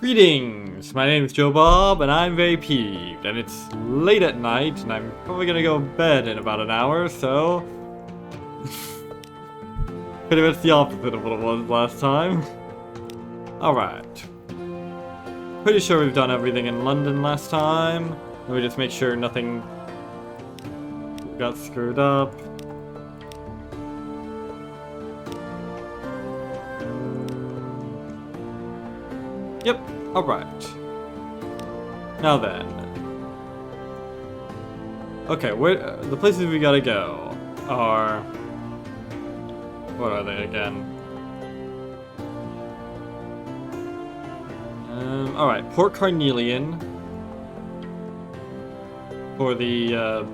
Greetings! My name is Joe Bob, and I'm very peeved, and it's late at night, and I'm probably gonna go to bed in about an hour, so... pretty much the opposite of what it was last time. Alright. Pretty sure we've done everything in London last time. Let me just make sure nothing got screwed up. Yep, alright. Now then. Okay, where the places we gotta go are... what are they again? Alright, Port Carnelian. For the,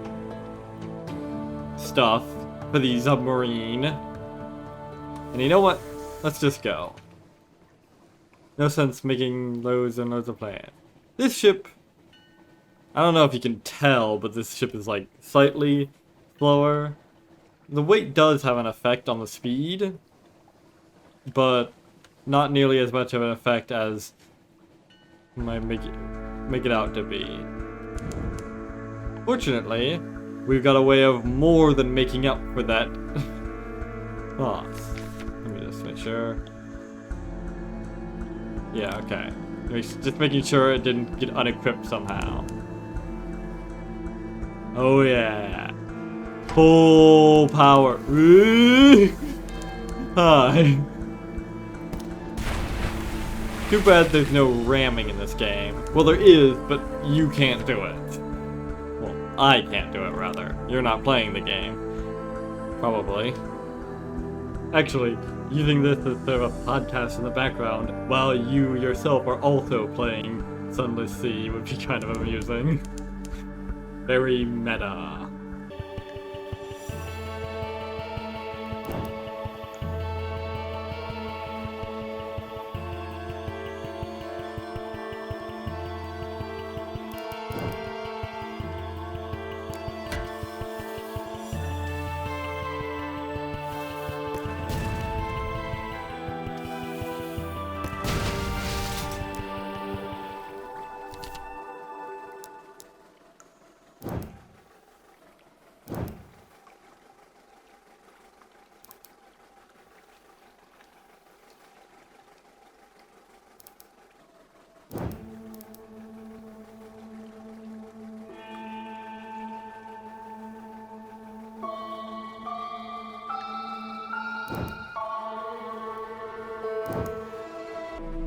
stuff. For the submarine. And you know what? Let's just go. No sense making loads and loads of plans. This ship, I don't know if you can tell, but this ship is like slightly slower. The weight does have an effect on the speed, but not nearly as much of an effect as you might make it out to be. Fortunately, we've got a way of more than making up for that loss. Let me just make sure. Yeah, okay. Just making sure it didn't get unequipped somehow. Oh yeah. Full power. Hi. Too bad there's no ramming in this game. Well, there is, but you can't do it. Well, I can't do it, rather. You're not playing the game. Probably. Actually, using this as sort of a podcast in the background while you yourself are also playing Sunless Sea would be kind of amusing. Very meta.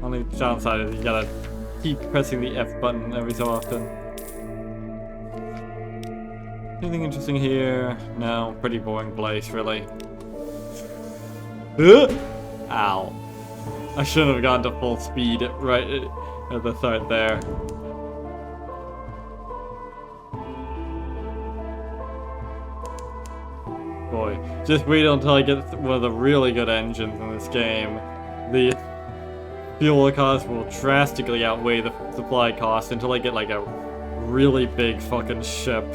Only downside is you gotta keep pressing the F button every so often. Anything interesting here? No, pretty boring place, really. Ow. I shouldn't have gone to full speed right at the start there. Boy, just wait until I get one of the really good engines in this game. The fuel cost will drastically outweigh the supply cost until I get like a really big fucking ship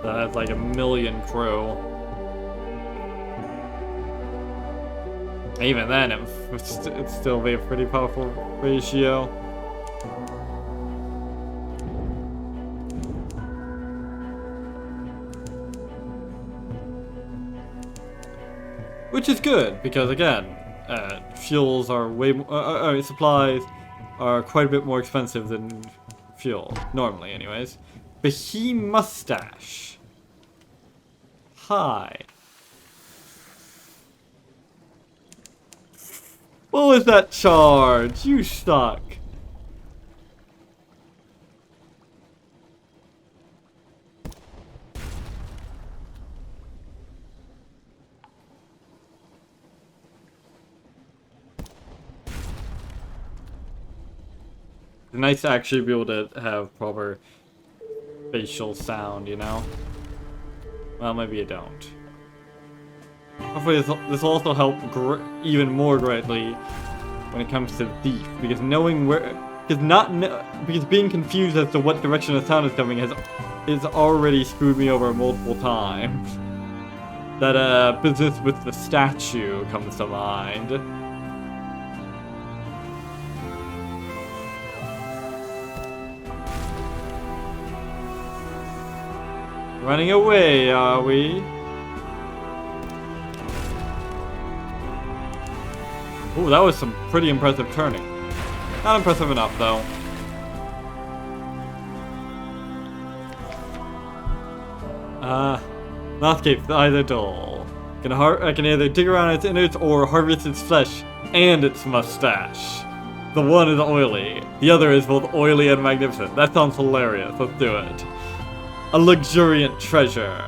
that has like 1 million crew. Even then, it'd still be a pretty powerful ratio. Which is good, because again, fuels are way more, supplies are quite a bit more expensive than fuel, normally anyways. Behe Mustache. Hi. What was that charge? You suck. It's nice to actually be able to have proper facial sound, you know? Well, maybe you don't. Hopefully this will also help even more greatly when it comes to the thief, because knowing where... Because being confused as to what direction the sound is coming is already screwed me over multiple times. That business with the statue comes to mind. Running away, are we? Ooh, that was some pretty impressive turning. Not impressive enough, though. Landscape's either dull. I can either dig around its innards or harvest its flesh and its mustache. The one is oily, the other is both oily and magnificent. That sounds hilarious, let's do it. A luxuriant treasure.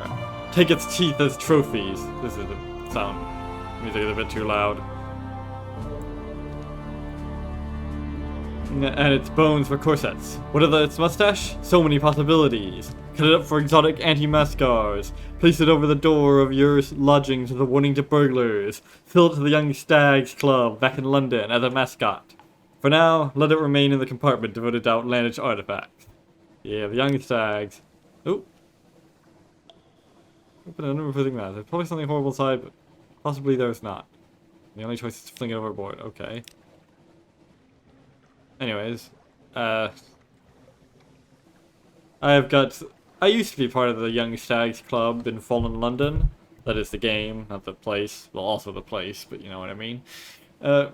Take its teeth as trophies. This is a sound. Music is a bit too loud. And its bones for corsets. What are its mustache? So many possibilities. Cut it up for exotic anti-mascars. Place it over the door of your lodgings as a warning to burglars. Fill it to the Young Stags Club back in London as a mascot. For now, let it remain in the compartment devoted to outlandish artifacts. Yeah, the Young Stags. Oh. Open a number of things. There's probably something horrible inside, but possibly there's not. The only choice is to fling it overboard. Okay. Anyways, I used to be part of the Young Stags Club in Fallen London. That is the game, not the place. Well, also the place, but you know what I mean. But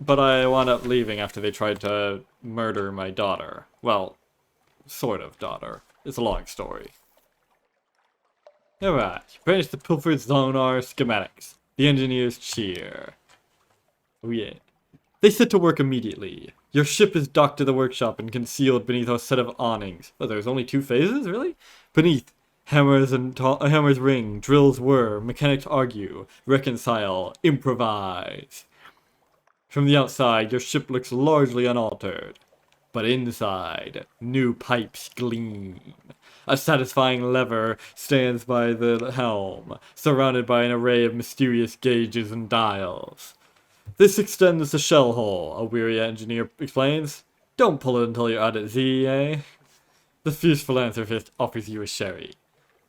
I wound up leaving after they tried to murder my daughter. Well, sort of daughter. It's a long story. Alright, finish the pilfered sonar schematics. The engineers cheer. Oh yeah. They set to work immediately. Your ship is docked to the workshop and concealed beneath a set of awnings. Oh, there's only 2 phases? Really? Beneath, hammers ring, drills whir, mechanics argue, reconcile, improvise. From the outside, your ship looks largely unaltered. But inside, new pipes gleam. A satisfying lever stands by the helm, surrounded by an array of mysterious gauges and dials. This extends the shell hole, a weary engineer explains. Don't pull it until you're out at Z, eh? The fierce philanthropist offers you a sherry.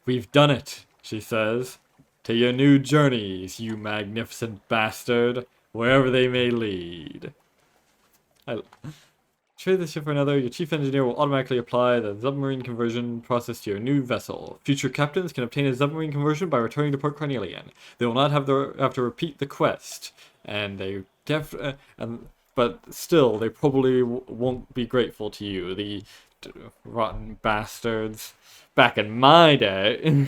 We've done it, she says. To your new journeys, you magnificent bastard, wherever they may lead. Trade this ship for another. Your chief engineer will automatically apply the submarine conversion process to your new vessel. Future captains can obtain a submarine conversion by returning to Port Carnelian. They will not have to repeat the quest. And they but still, they probably won't be grateful to you, the rotten bastards. Back in my day.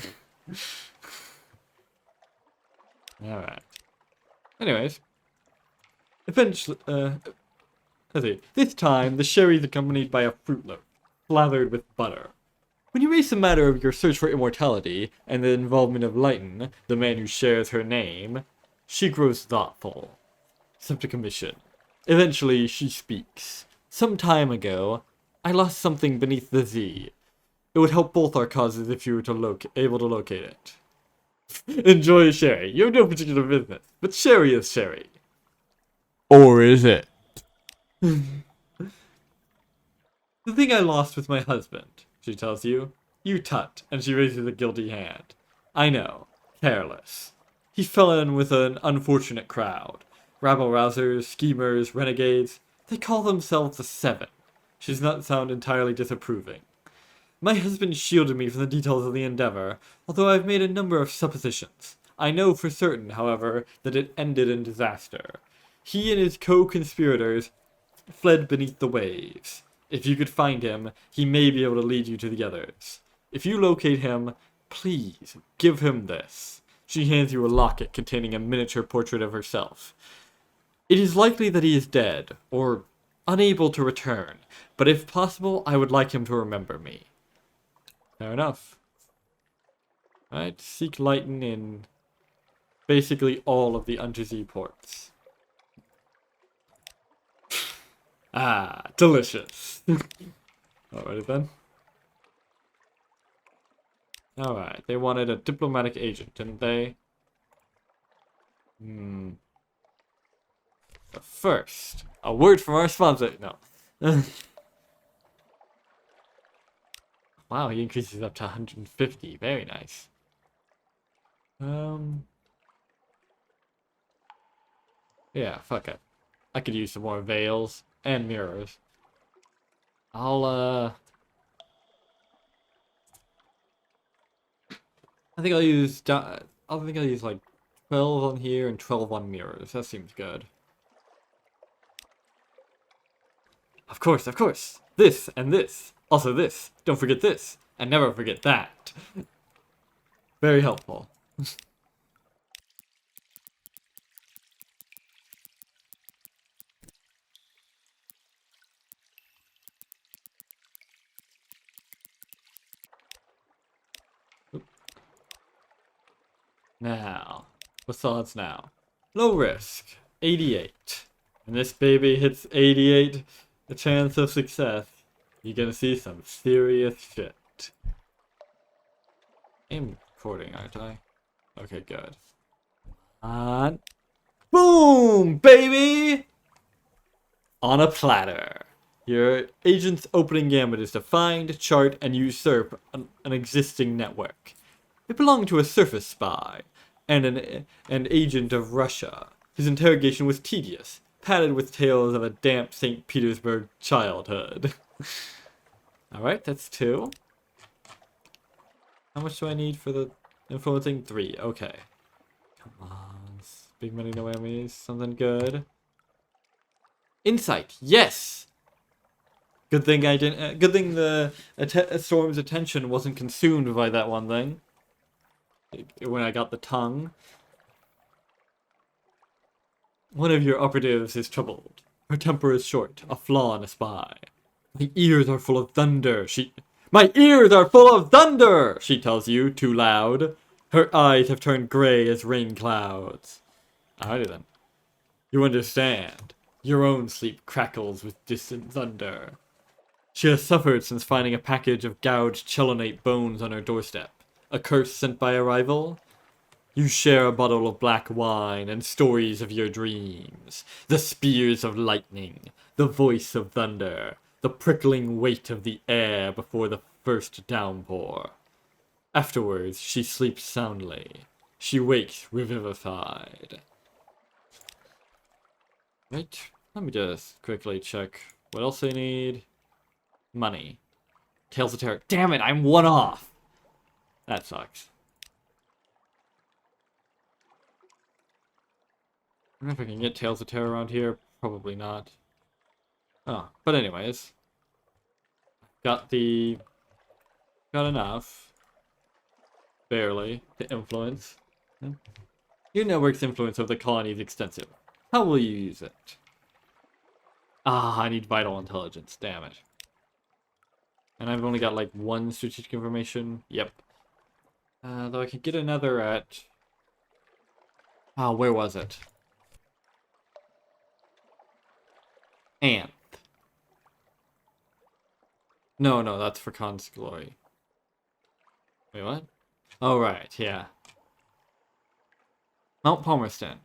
Alright. Anyways. Eventually, let's see. This time, the sherry is accompanied by a fruit loaf, slathered with butter. When you raise the matter of your search for immortality, and the involvement of Lighton, the man who shares her name, she grows thoughtful. Accept a commission. Eventually, she speaks. Some time ago, I lost something beneath the Z. It would help both our causes if you were able to locate it. Enjoy sherry. You have no particular business, but sherry is sherry. Or is it? The thing I lost with my husband, she tells you. You tut, and she raises a guilty hand. I know. Careless. He fell in with an unfortunate crowd. Rabble-rousers, schemers, renegades. They call themselves the Seven. She does not sound entirely disapproving. My husband shielded me from the details of the endeavor, although I've made a number of suppositions. I know for certain, however, that it ended in disaster. He and his co-conspirators fled beneath the waves. If you could find him, he may be able to lead you to the others. If you locate him, please give him this. She hands you a locket containing a miniature portrait of herself. It is likely that he is dead, or unable to return, but if possible, I would like him to remember me. Fair enough. Alright, seek Lighton in basically all of the Undersea ports. Ah, delicious. Alrighty then. Alright, they wanted a diplomatic agent, didn't they? But first, a word from our sponsor. No. Wow, he increases up to 150. Very nice. Yeah, fuck it. I could use some more veils and mirrors. I'll, I think I'll use like 12 on here and 12 on mirrors. That seems good. Of course, of course. This and this. Also this. Don't forget this. And never forget that. Very helpful. Now, what's the odds now? Low risk, 88. And this baby hits 88, the chance of success. You're gonna see some serious shit. I'm recording, aren't I? Okay, good. And boom, baby! On a platter. Your agent's opening gambit is to find, chart, and usurp an existing network. It belonged to a surface spy and an agent of Russia. His interrogation was tedious, padded with tales of a damp St. Petersburg childhood. Alright, that's 2. How much do I need for the influencing? 3, okay. Come on, big money, no enemies, something good. Insight, yes! Good thing I didn't. Good thing the Storm's attention wasn't consumed by that one thing. When I got the tongue. One of your operatives is troubled. Her temper is short, a flaw in a spy. My ears are full of thunder. My ears are full of thunder. She tells you, too loud. Her eyes have turned gray as rain clouds. Alrighty then. You understand. Your own sleep crackles with distant thunder. She has suffered since finding a package of gouged chelonate bones on her doorstep. A curse sent by a rival? You share a bottle of black wine and stories of your dreams. The spears of lightning, the voice of thunder, the prickling weight of the air before the first downpour. Afterwards, she sleeps soundly. She wakes revivified. Right, let me just quickly check what else I need. Money. Tales of Terror. Damn it, I'm 1 off! That sucks. I don't know if I can get Tales of Terror around here. Probably not. Oh, but anyways. Got enough. Barely. To influence. Your network's influence over the colony is extensive. How will you use it? Ah, I need vital intelligence. Damn it. And I've only got like 1 strategic information. Yep. Though I could get another at... Oh, where was it? Anth. No, that's for Khan's glory. Wait, what? Oh, right, yeah. Mount Palmerston.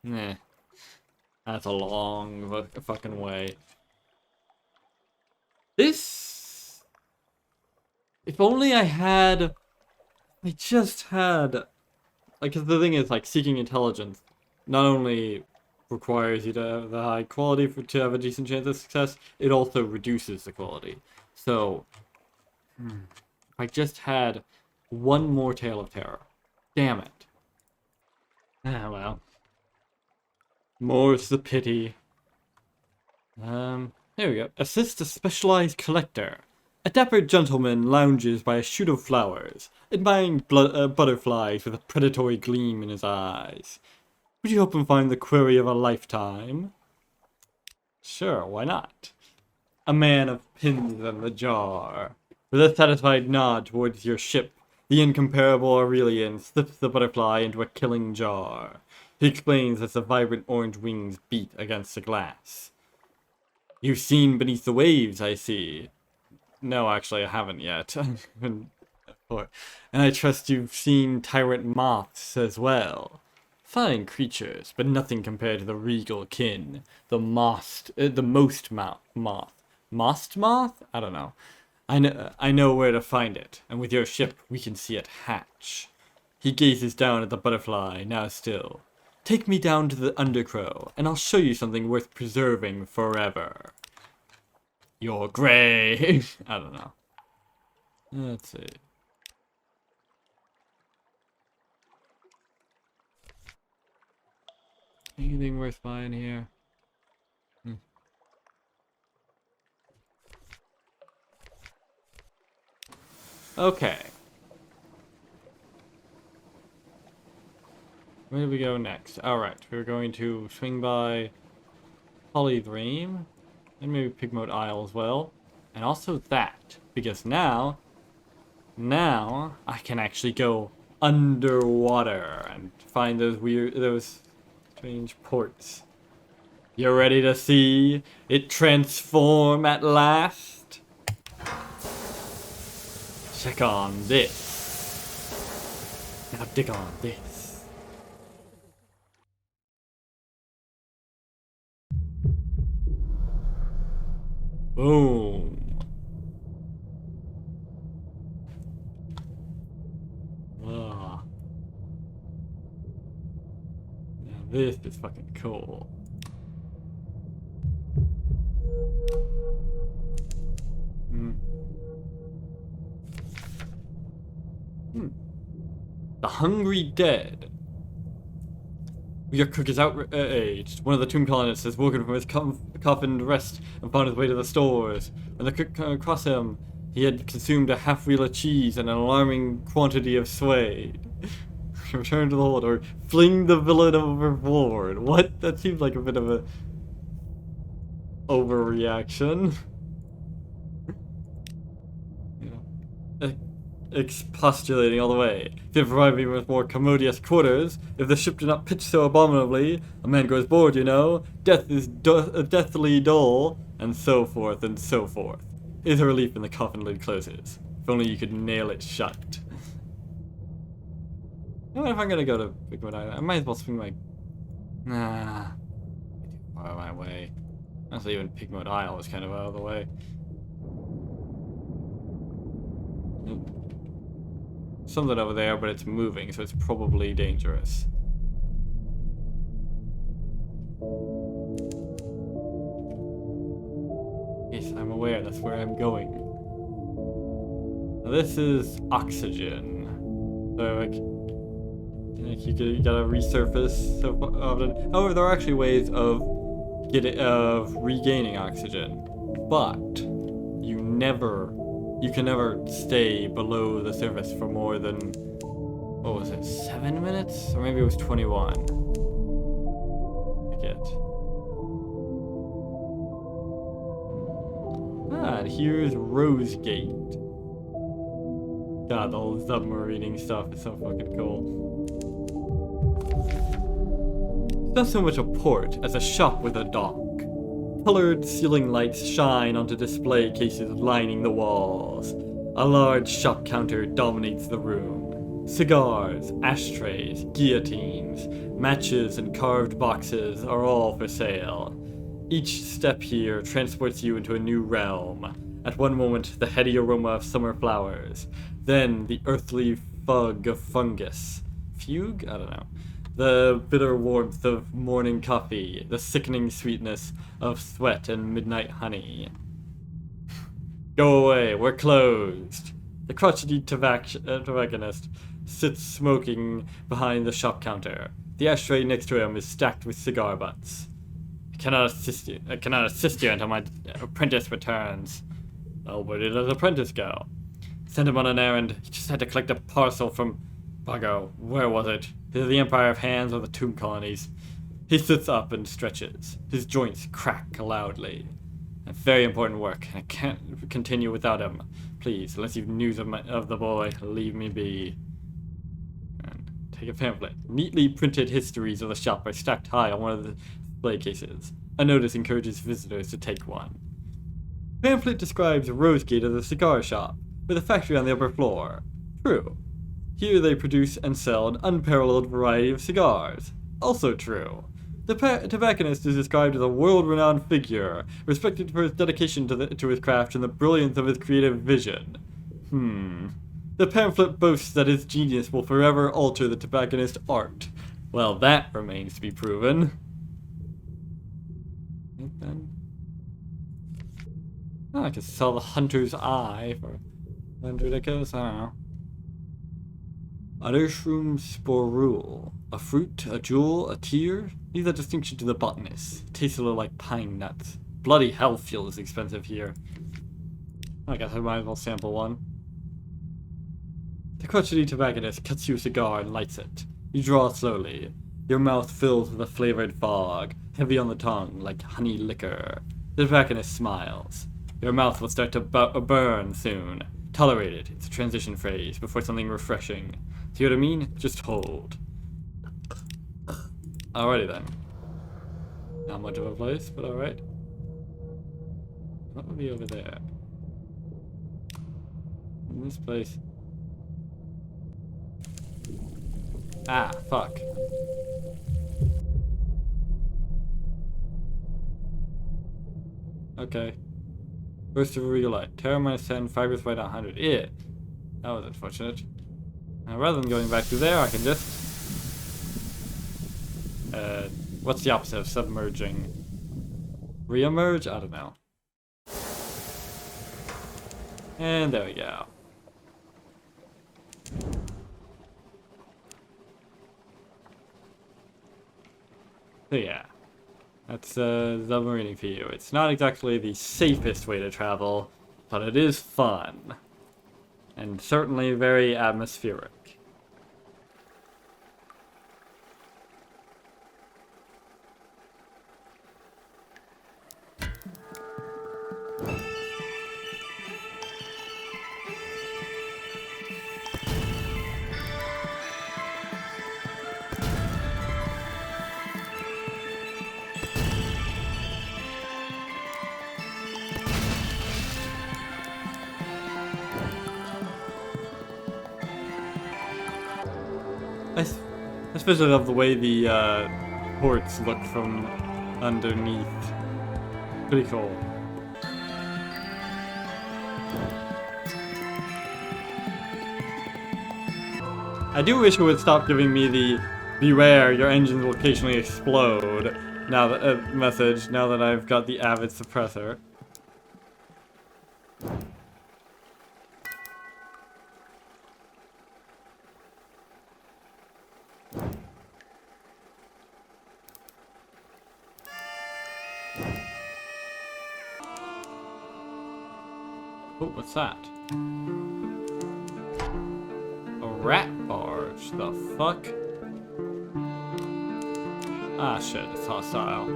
Nah. That's a long fucking way. This... If only I had... I just had... Like, 'cause the thing is, like, seeking intelligence not only requires you to have the high quality to have a decent chance of success, it also reduces the quality. So, if I just had 1 more Tale of Terror. Damn it. Ah, well. More's the pity. There we go. Assist a specialized collector. A dapper gentleman lounges by a shoot of flowers, admiring butterflies with a predatory gleam in his eyes. Would you help him find the query of a lifetime? Sure, why not? A man of pins and the jar. With a satisfied nod towards your ship, the incomparable Aurelian slips the butterfly into a killing jar. He explains as the vibrant orange wings beat against the glass. You've seen beneath the waves, I see. No, actually, I haven't yet. And I trust you've seen tyrant moths as well. Fine creatures, but nothing compared to the regal kin. The most moth. Most moth? I don't know. I know where to find it, and with your ship, we can see it hatch. He gazes down at the butterfly, now still. Take me down to the undercrow, and I'll show you something worth preserving forever. You're grey. I don't know. Let's see. Anything worth buying here? Okay. Where do we go next? Alright, we're going to swing by Polydream, and maybe Pigmote Isle as well. And also that, because now I can actually go underwater and find those strange ports. You ready to see it transform at last? Check on this. Now dig on this. Boom. Wow. Now this is fucking cool. The Hungry Dead. Your cook is outraged. One of the tomb colonists has woken from his coffined rest and found his way to the stores. When the cook came across him, he had consumed a half wheel of cheese and an alarming quantity of suede. Return to the hold or fling the villain overboard. What? That seems like a bit of a overreaction. Expostulating all the way. If you provide me with more commodious quarters, if the ship did not pitch so abominably, a man grows bored, you know. Death is deathly dull, and so forth and so forth. Is a relief when the coffin lid closes. If only you could nail it shut. You know, if I'm gonna go to Pigmote Island, I might as well swing my... Nah. Too far my way. Honestly, even Pigmote Isle is kind of out of the way. Something over there, but it's moving, so it's probably dangerous. Yes, I'm aware that's where I'm going. Now this is oxygen. So, like you gotta resurface so often. However, there are actually ways of regaining oxygen, but you can never stay below the surface for more than, what was it, 7 minutes? Or maybe it was 21. I forget. Ah, and here's Rosegate. God, the whole submarining stuff is so fucking cool. It's not so much a port as a shop with a dock. Colored ceiling lights shine onto display cases lining the walls. A large shop counter dominates the room. Cigars, ashtrays, guillotines, matches, and carved boxes are all for sale. Each step here transports you into a new realm. At one moment, the heady aroma of summer flowers. Then, the earthly fug of fungus. Fugue? I don't know. The bitter warmth of morning coffee, the sickening sweetness of sweat and midnight honey. Go away, we're closed. The crotchety tobacconist sits smoking behind the shop counter. The ashtray next to him is stacked with cigar butts. I cannot assist you until my apprentice returns. Oh, where did his apprentice go? Sent him on an errand. He just had to collect a parcel from... Buggo, where was it? Is it the Empire of Hands or the Tomb Colonies? He sits up and stretches. His joints crack loudly. A very important work, and I can't continue without him. Please, unless you've news of the boy, leave me be. And take a pamphlet. Neatly printed histories of the shop are stacked high on one of the display cases. A notice encourages visitors to take one. The pamphlet describes Rosegate as a cigar shop, with a factory on the upper floor. True. Here they produce and sell an unparalleled variety of cigars. Also true. The tobacconist is described as a world-renowned figure, respected for his dedication to his craft and the brilliance of his creative vision. The pamphlet boasts that his genius will forever alter the tobacconist art. Well, that remains to be proven. Oh, I could sell the Hunter's Eye for 100 echoes, I don't know. Addershroom sporule. A fruit, a jewel, a tear? Leave that distinction to the botanist. Tastes a little like pine nuts. Bloody hell feels expensive here. I guess I might as well sample one. The crotchety tobacconist cuts you a cigar and lights it. You draw slowly. Your mouth fills with a flavored fog, heavy on the tongue like honey liquor. The tobacconist smiles. Your mouth will start to burn soon. Tolerate it. It's a transition phase before something refreshing. See what I mean? Just hold. Alrighty then. Not much of a place, but alright. What would be over there? In this place. Ah, fuck. Okay. Burst of real light. Terror minus 10, fibers by 100. Yeah. That was unfortunate. Now, rather than going back to there, I can just... what's the opposite of submerging? Re-emerge? I don't know. And there we go. So yeah. That's submarining for you. It's not exactly the safest way to travel, but it is fun. And certainly very atmospheric. I especially love the way the ports look from underneath. Pretty cool. I do wish it would stop giving me the beware, your engines will occasionally explode now that message now that I've got the avid suppressor. Oh, what's that? A rat barge. The fuck? Ah, shit, it's hostile.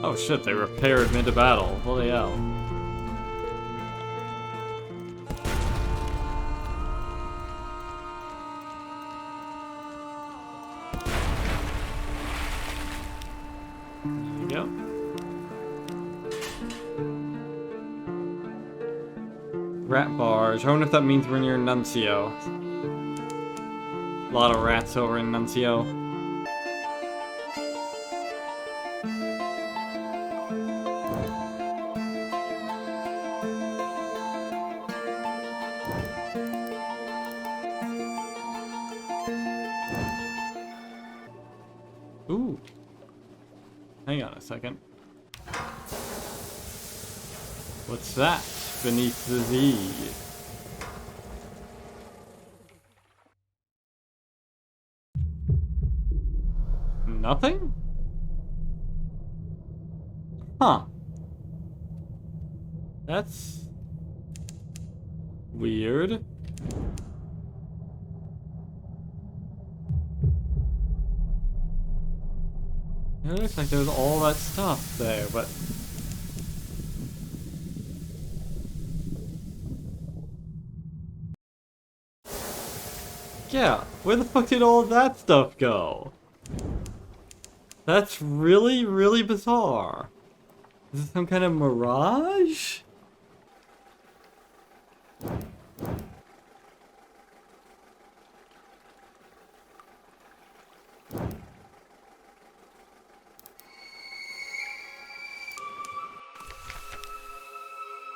Oh shit, they repaired mid-battle. Holy hell. There we go. Rat barge. I wonder if that means we're near Nuncio. A lot of rats over in Nuncio. Ooh. Hang on a second. What's that beneath the Z? Nothing? Huh. That's weird. It looks like there's all that stuff there, but... yeah, where the fuck did all that stuff go? That's really, really bizarre. Is this some kind of mirage?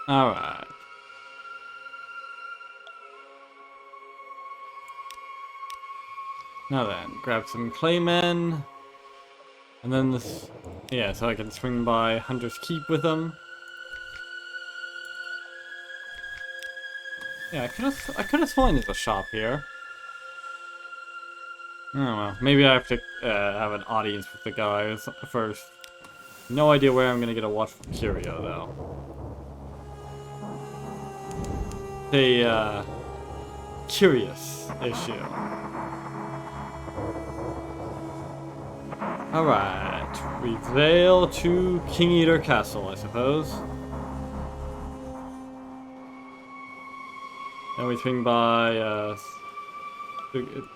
Alright. Now then, grab some claymen. And then this... Yeah, so I can swing by Hunter's Keep with them. Yeah, I could have sworn there's a shop here. Oh well, maybe I have to have an audience with the guys first. No idea where I'm gonna get a watch for Curio though. A curious issue. Alright, we sail to King Eater Castle, I suppose. And we swing by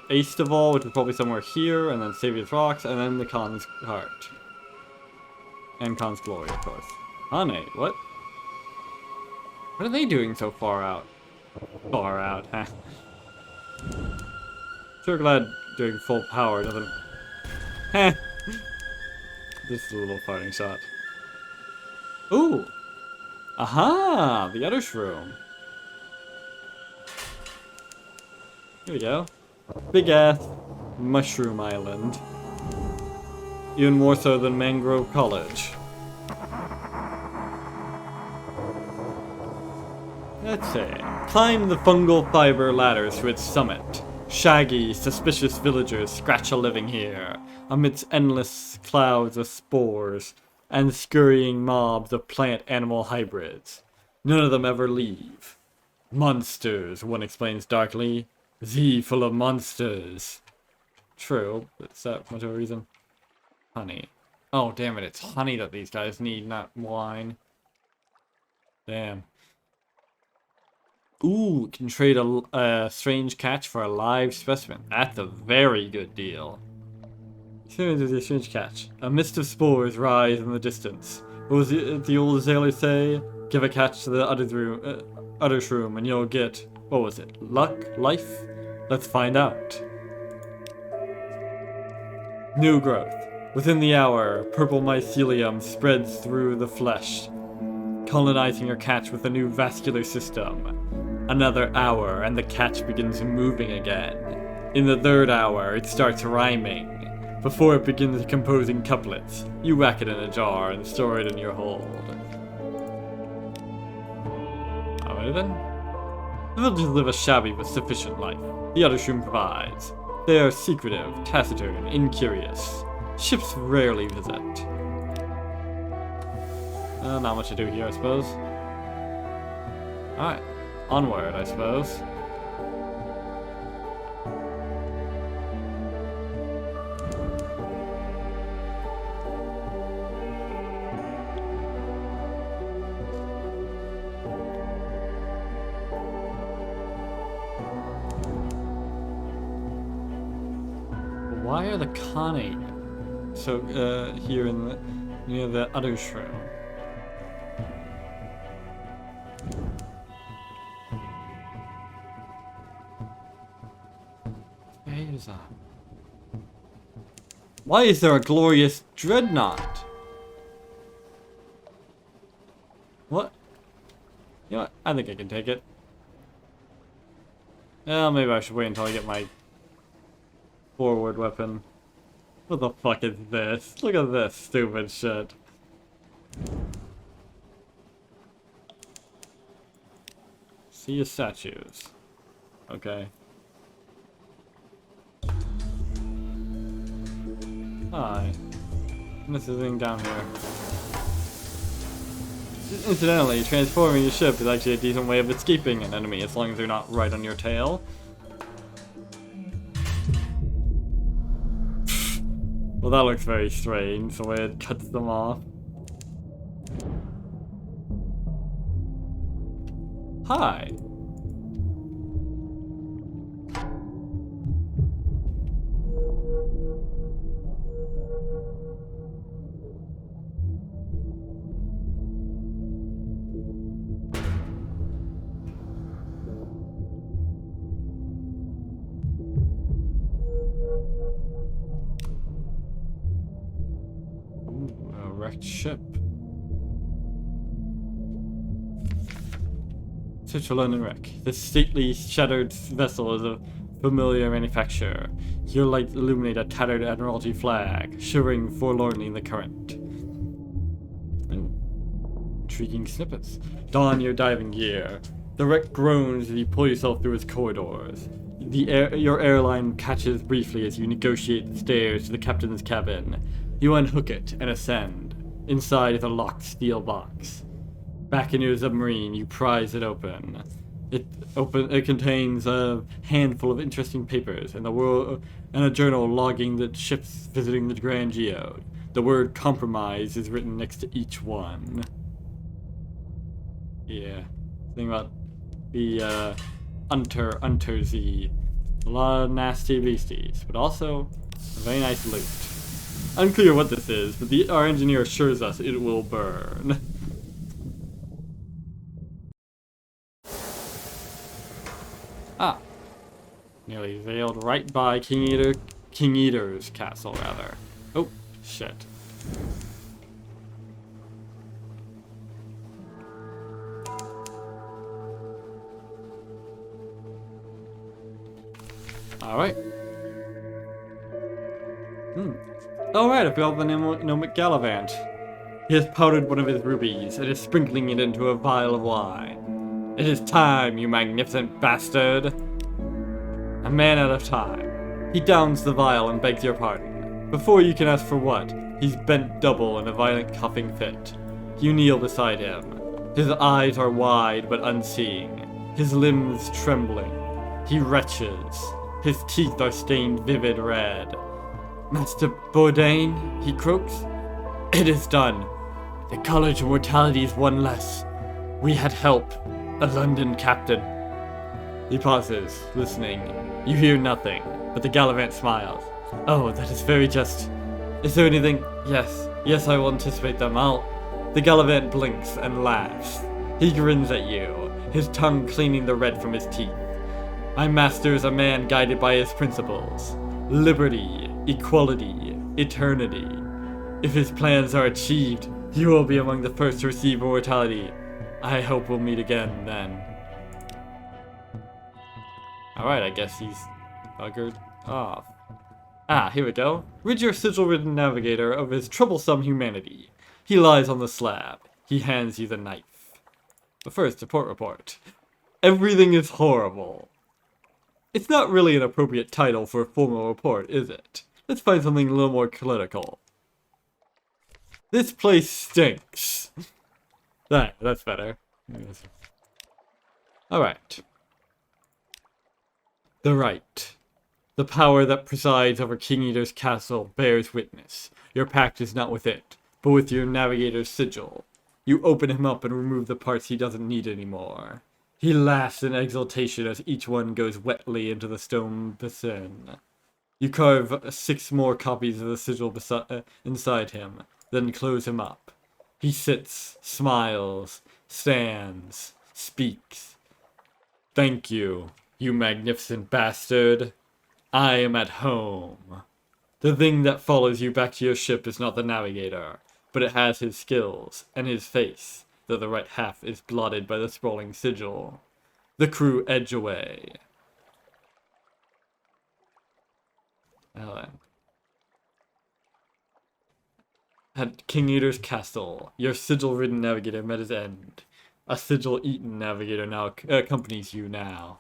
Aestival, which is probably somewhere here, and then Savior's Rocks, and then the Khan's Heart. And Khan's Glory, of course. Honey, what? What are they doing so far out? Far out, huh? Sure glad doing full power doesn't... Heh! This is a little fighting shot. Ooh! Aha! The other shroom. Here we go. Big ass Mushroom Island. Even more so than Mangrove College. Let's see. Climb the fungal fiber ladders to its summit. Shaggy, suspicious villagers scratch a living here, amidst endless clouds of spores and scurrying mobs of plant-animal hybrids. None of them ever leave. Monsters, one explains darkly. Z full of monsters. True, but is that much of a reason? Honey. Oh, damn it, it's honey that these guys need, not wine. Damn. Ooh, can trade a strange catch for a live specimen. That's a very good deal. Here's a strange catch. A mist of spores rise in the distance. What was the old sailor say? Give a catch to the other shroom and you'll get, what was it, luck? Life? Let's find out. New growth. Within the hour, purple mycelium spreads through the flesh, colonizing your catch with a new vascular system. Another hour, and the catch begins moving again. In the third hour, it starts rhyming. Before it begins composing couplets, you whack it in a jar and store it in your hold. Alright then. The villagers live a shabby but sufficient life. The other shroom provides. They are secretive, taciturn, incurious. Ships rarely visit. Not much to do here, I suppose. Alright. Onward, I suppose. Why are the Connie so here in the near the other shroom? Why is there a glorious dreadnought? What? You know what? I think I can take it. Well, maybe I should wait until I get my forward weapon. What the fuck is this? Look at this stupid shit. See your statues. Okay. Hi. This is thing down here. Incidentally, transforming your ship is actually a decent way of escaping an enemy as long as they're not right on your tail. Well, that looks very strange, the way it cuts them off. Hi. Ooh, a wrecked ship. Search for London wreck. This stately, shattered vessel is a familiar manufacturer. Your lights illuminate a tattered Admiralty flag, shivering forlornly in the current. Intriguing snippets. Don your diving gear. The wreck groans as you pull yourself through its corridors. Your airline catches briefly as you negotiate the stairs to the captain's cabin. You unhook it and ascend. Inside is a locked steel box. Back in your submarine, you prise it open. It contains a handful of interesting papers and a journal logging the ships visiting the Grand Geode. The word "compromise" is written next to each one. Yeah, thing about the Untersee. A lot of nasty beasties, but also a very nice loot. Unclear what this is, but our engineer assures us it will burn. Ah. Nearly sailed right by King Eater's castle, rather. Oh, shit. Alright. Alright, I found the gnomic Gallivant. He has powdered one of his rubies and is sprinkling it into a vial of wine. It is time, you magnificent bastard. A man out of time. He downs the vial and begs your pardon. Before you can ask for what, he's bent double in a violent coughing fit. You kneel beside him. His eyes are wide but unseeing. His limbs trembling. He retches. His teeth are stained vivid red. Master Bourdain, he croaks. It is done. The College of Mortality is one less. We had help. A London captain. He pauses, listening. You hear nothing, but the Gallivant smiles. Oh, that is very just. Is there anything? Yes, I will anticipate them. The Gallivant blinks and laughs. He grins at you, his tongue cleaning the red from his teeth. My master is a man guided by his principles. Liberty, equality, eternity. If his plans are achieved, you will be among the first to receive immortality. I hope we'll meet again then. Alright, I guess he's buggered off. Ah, here we go. Rid your sigil-ridden navigator of his troublesome humanity. He lies on the slab. He hands you the knife. But first, a port report. Everything is horrible. It's not really an appropriate title for a formal report, is it? Let's find something a little more clinical. This place stinks. That's better. Alright. The right. The power that presides over King Eater's castle bears witness. Your pact is not with it, but with your navigator's sigil. You open him up and remove the parts he doesn't need anymore. He laughs in exultation as each one goes wetly into the stone basin. You carve 6 more copies of the sigil inside him, then close him up. He sits, smiles, stands, speaks. Thank you, you magnificent bastard. I am at home. The thing that follows you back to your ship is not the navigator, but it has his skills and his face, though the right half is blotted by the sprawling sigil. The crew edge away. Now then. At King Eater's castle, your sigil-ridden navigator met his end. A sigil-eaten navigator now accompanies you now.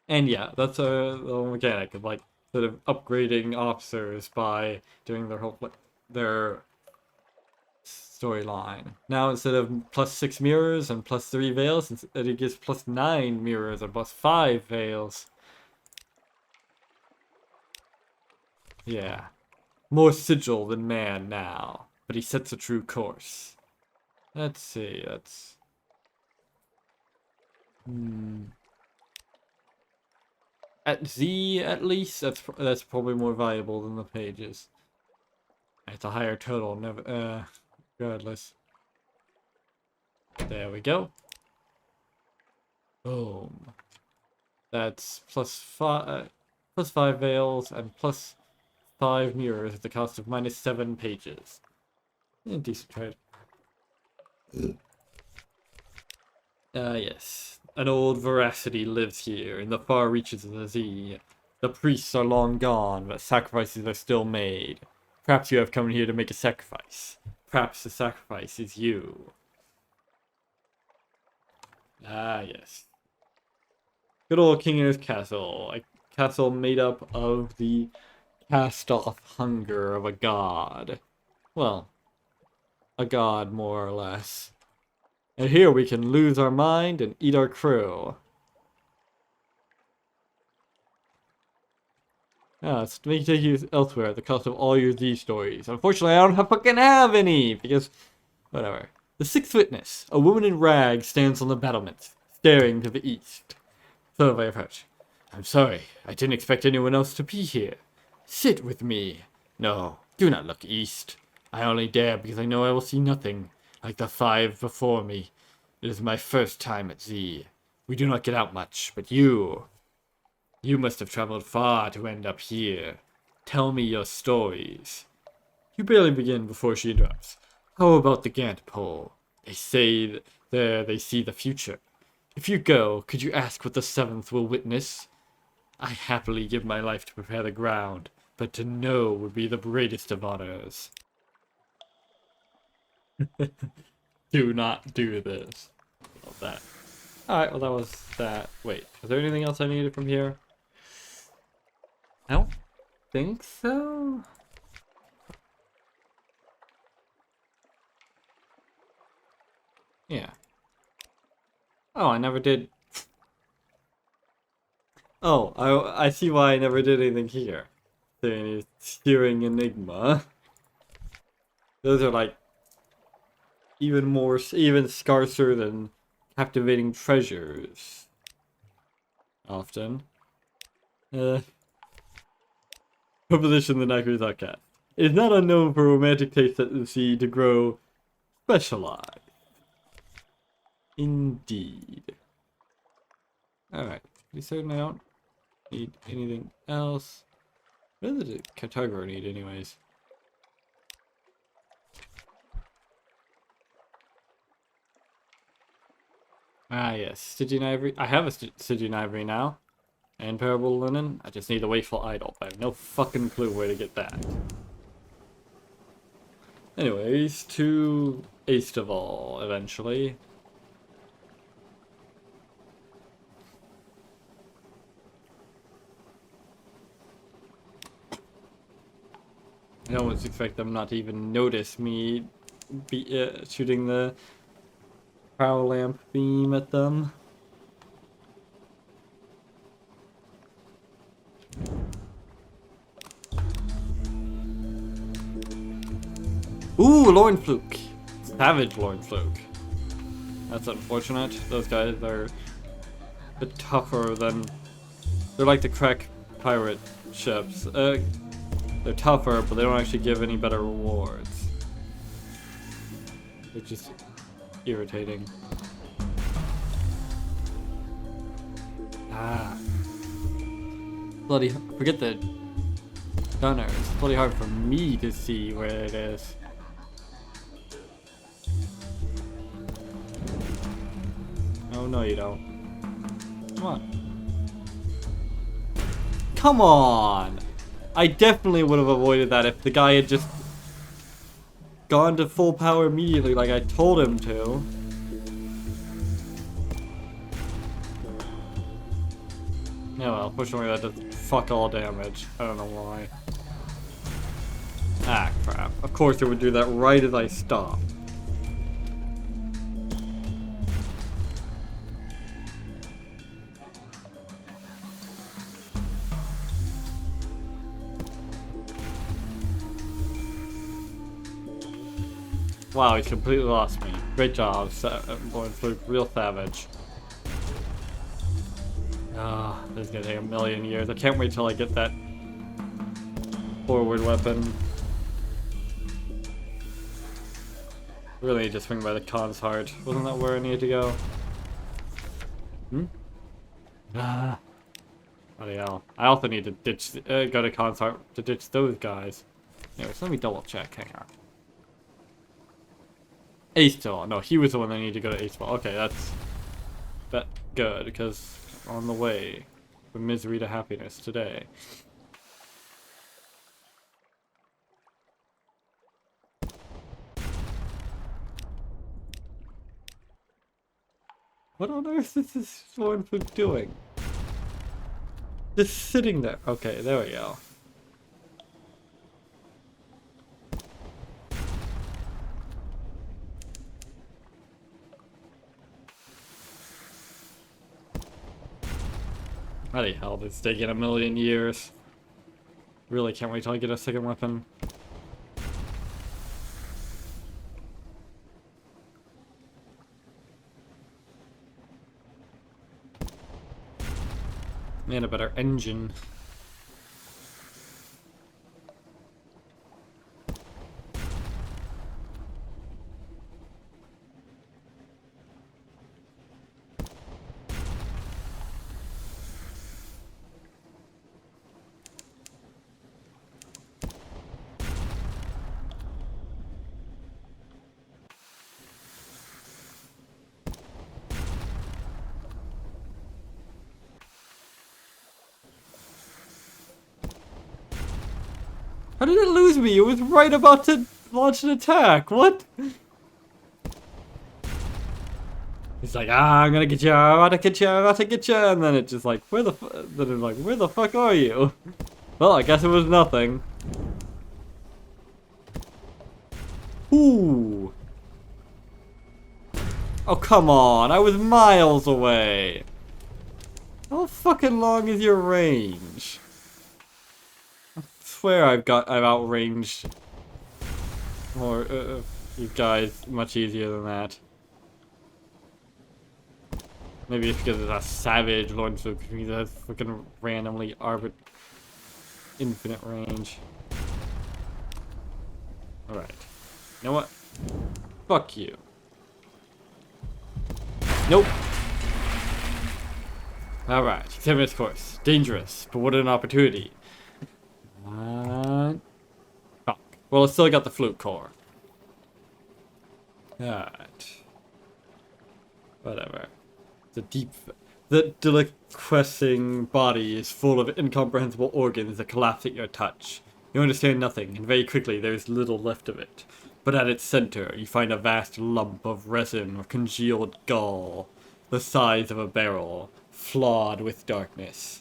And yeah, that's a little mechanic of like sort of upgrading officers by doing their storyline. Now instead of +6 mirrors and +3 veils, it gives +9 mirrors and +5 veils. Yeah. More sigil than man now, but he sets a true course. Let's see, that's... At Z, at least, that's probably more valuable than the pages. It's a higher total, regardless. There we go. Boom. That's +5 veils and +5 mirrors at the cost of -7 pages. Decent trade. Yes. An old veracity lives here in the far reaches of the sea. The priests are long gone, but sacrifices are still made. Perhaps you have come here to make a sacrifice. Perhaps the sacrifice is you. Yes. Good old King and his castle. A castle made up of the cast-off hunger of a god. Well, a god, more or less. And here we can lose our mind and eat our crew. Let's make take you elsewhere at the cost of all your Z stories. Unfortunately, I don't fucking have any, because... whatever. The sixth witness, a woman in rags, stands on the battlements, staring to the east. So I approach. I'm sorry, I didn't expect anyone else to be here. Sit with me. No, do not look east. I only dare because I know I will see nothing, like the five before me. It is my first time at Z. We do not get out much, but you must have traveled far to end up here. Tell me your stories. You barely begin before she interrupts. How about the Gant pole? They say there they see the future. If you go, could you ask what the seventh will witness? I happily give my life to prepare the ground, but to know would be the greatest of honors. Do not do this. Love that. Alright, well that was that. Wait, is there anything else I needed from here? I don't think so. Yeah. Oh, I never did. Oh, I see why I never did anything here. Steering Enigma. Those are like even scarcer than captivating treasures. Often. Proposition the Naku's cat. It is not unknown for romantic tastes at the sea to grow specialized. Indeed. Alright. Be certain I don't need anything else. What does the cartographer need anyways? Yes. Stygian ivory. I have a Stygian ivory now. And parable linen. I just need a wakeful idol. I have no fucking clue where to get that. Anyways, to Aestival eventually. I almost expect them not to even notice me shooting the power lamp beam at them. Ooh, Lorn Fluke! Savage Lorn Fluke. That's unfortunate. Those guys are a bit tougher than... they're like the crack pirate ships. They're tougher, but they don't actually give any better rewards. Which is irritating. Bloody... forget the gunner. It's bloody hard for me to see where it is. Oh, no you don't. Come on. Come on! I definitely would have avoided that if the guy had just gone to full power immediately like I told him to. Yeah, well, fortunately that does fuck all damage. I don't know why. Ah, crap. Of course it would do that right as I stopped. Wow, he completely lost me. Great job, going through real savage. This is gonna take a million years. I can't wait till I get that forward weapon. Really need to swing by the Khan's heart. Wasn't that where I needed to go? Bloody hell. I also need to ditch, go to Khan's heart to ditch those guys. Anyways, let me double check. Hang on. Aestival. No, he was the one that needed to go to Aestival. Okay, that's But good, because on the way from misery to happiness today. What on earth is this Stormfoot doing? Just sitting there. Okay, there we go. Bloody hell, it's taking a million years. Really can't wait till I get a second weapon. And a better engine. How did it lose me? It was right about to launch an attack. What? It's like, I'm gonna get you, I'm about to get you, I'm about to get you, and then it just like, then it's like, where the fuck are you? Well, I guess it was nothing. Ooh. Oh, come on, I was miles away. How fucking long is your range? I swear I've outranged more, you guys much easier than that. Maybe it's because it's a savage launch, so he has fucking randomly infinite range. Alright. You know what? Fuck you. Nope. Alright, examine its course. Dangerous, but what an opportunity. Fuck. Well, it's still got the flute core. Alright. Whatever. The deliquescing body is full of incomprehensible organs that collapse at your touch. You understand nothing, and very quickly there is little left of it. But at its center, you find a vast lump of resin or congealed gall, the size of a barrel, flawed with darkness.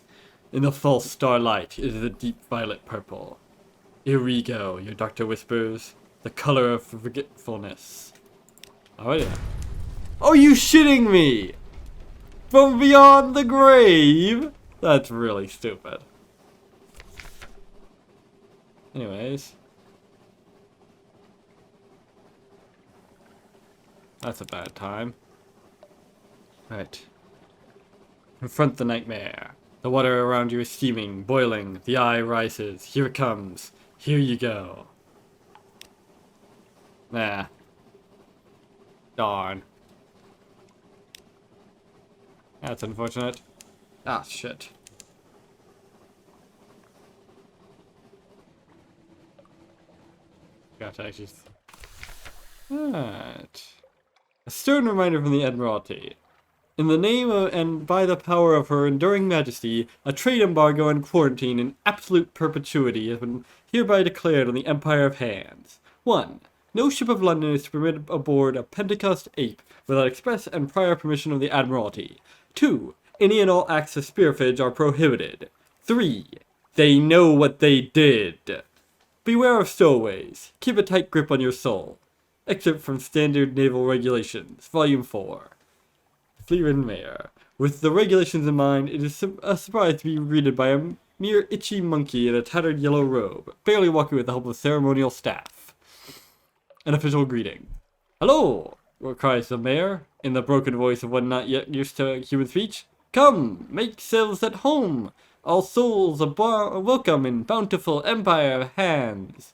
In the false starlight, it is a deep violet purple. Here we go, your doctor whispers. The color of forgetfulness. Oh yeah. Oh, you shitting me! From beyond the grave? That's really stupid. Anyways. That's a bad time. Right. Confront the nightmare. The water around you is steaming, boiling. The eye rises. Here it comes. Here you go. Nah. Darn. That's unfortunate. Ah, shit. Gotcha, actually. Alright. A stern reminder from the Admiralty. In the name of and by the power of her enduring majesty, a trade embargo and quarantine in absolute perpetuity has been hereby declared on the Empire of Hands. 1. No ship of London is to permit aboard a Pentecost ape without express and prior permission of the Admiralty. 2. Any and all acts of spearfage are prohibited. 3. They know what they did. Beware of stowaways. Keep a tight grip on your soul. Excerpt from Standard Naval Regulations, Volume 4. Fleerin Mayor. With the regulations in mind, it is a surprise to be greeted by a mere itchy monkey in a tattered yellow robe, barely walking with the help of ceremonial staff. An official greeting. Hello, cries the mayor, in the broken voice of one not yet used to human speech. Come, make yourselves at home. All souls are welcome in bountiful Empire of Hands.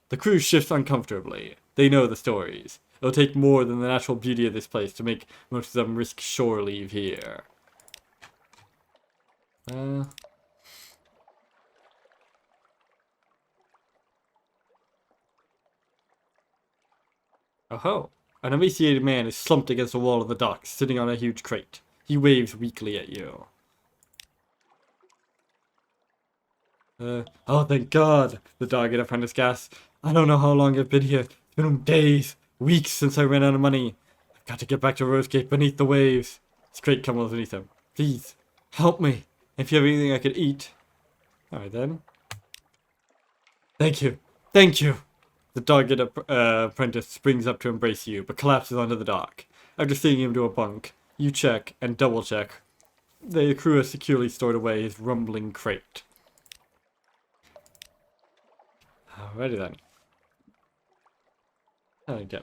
The crew shifts uncomfortably. They know the stories. It'll take more than the natural beauty of this place to make most of them risk shore leave here. Oh ho! An emaciated man is slumped against the wall of the docks, sitting on a huge crate. He waves weakly at you. Oh, thank God, the dog apprentice gasps. I don't know how long I've been here. It's been days, weeks since I ran out of money. I've got to get back to Rosegate beneath the waves. Scrape comes beneath him. Please, help me. If you have anything I could eat. Alright then. Thank you. Thank you. The dog apprentice springs up to embrace you, but collapses onto the dock. After seeing him to a bunk, you check and double check. The crew has securely stored away his rumbling crate. Alrighty then. Okay.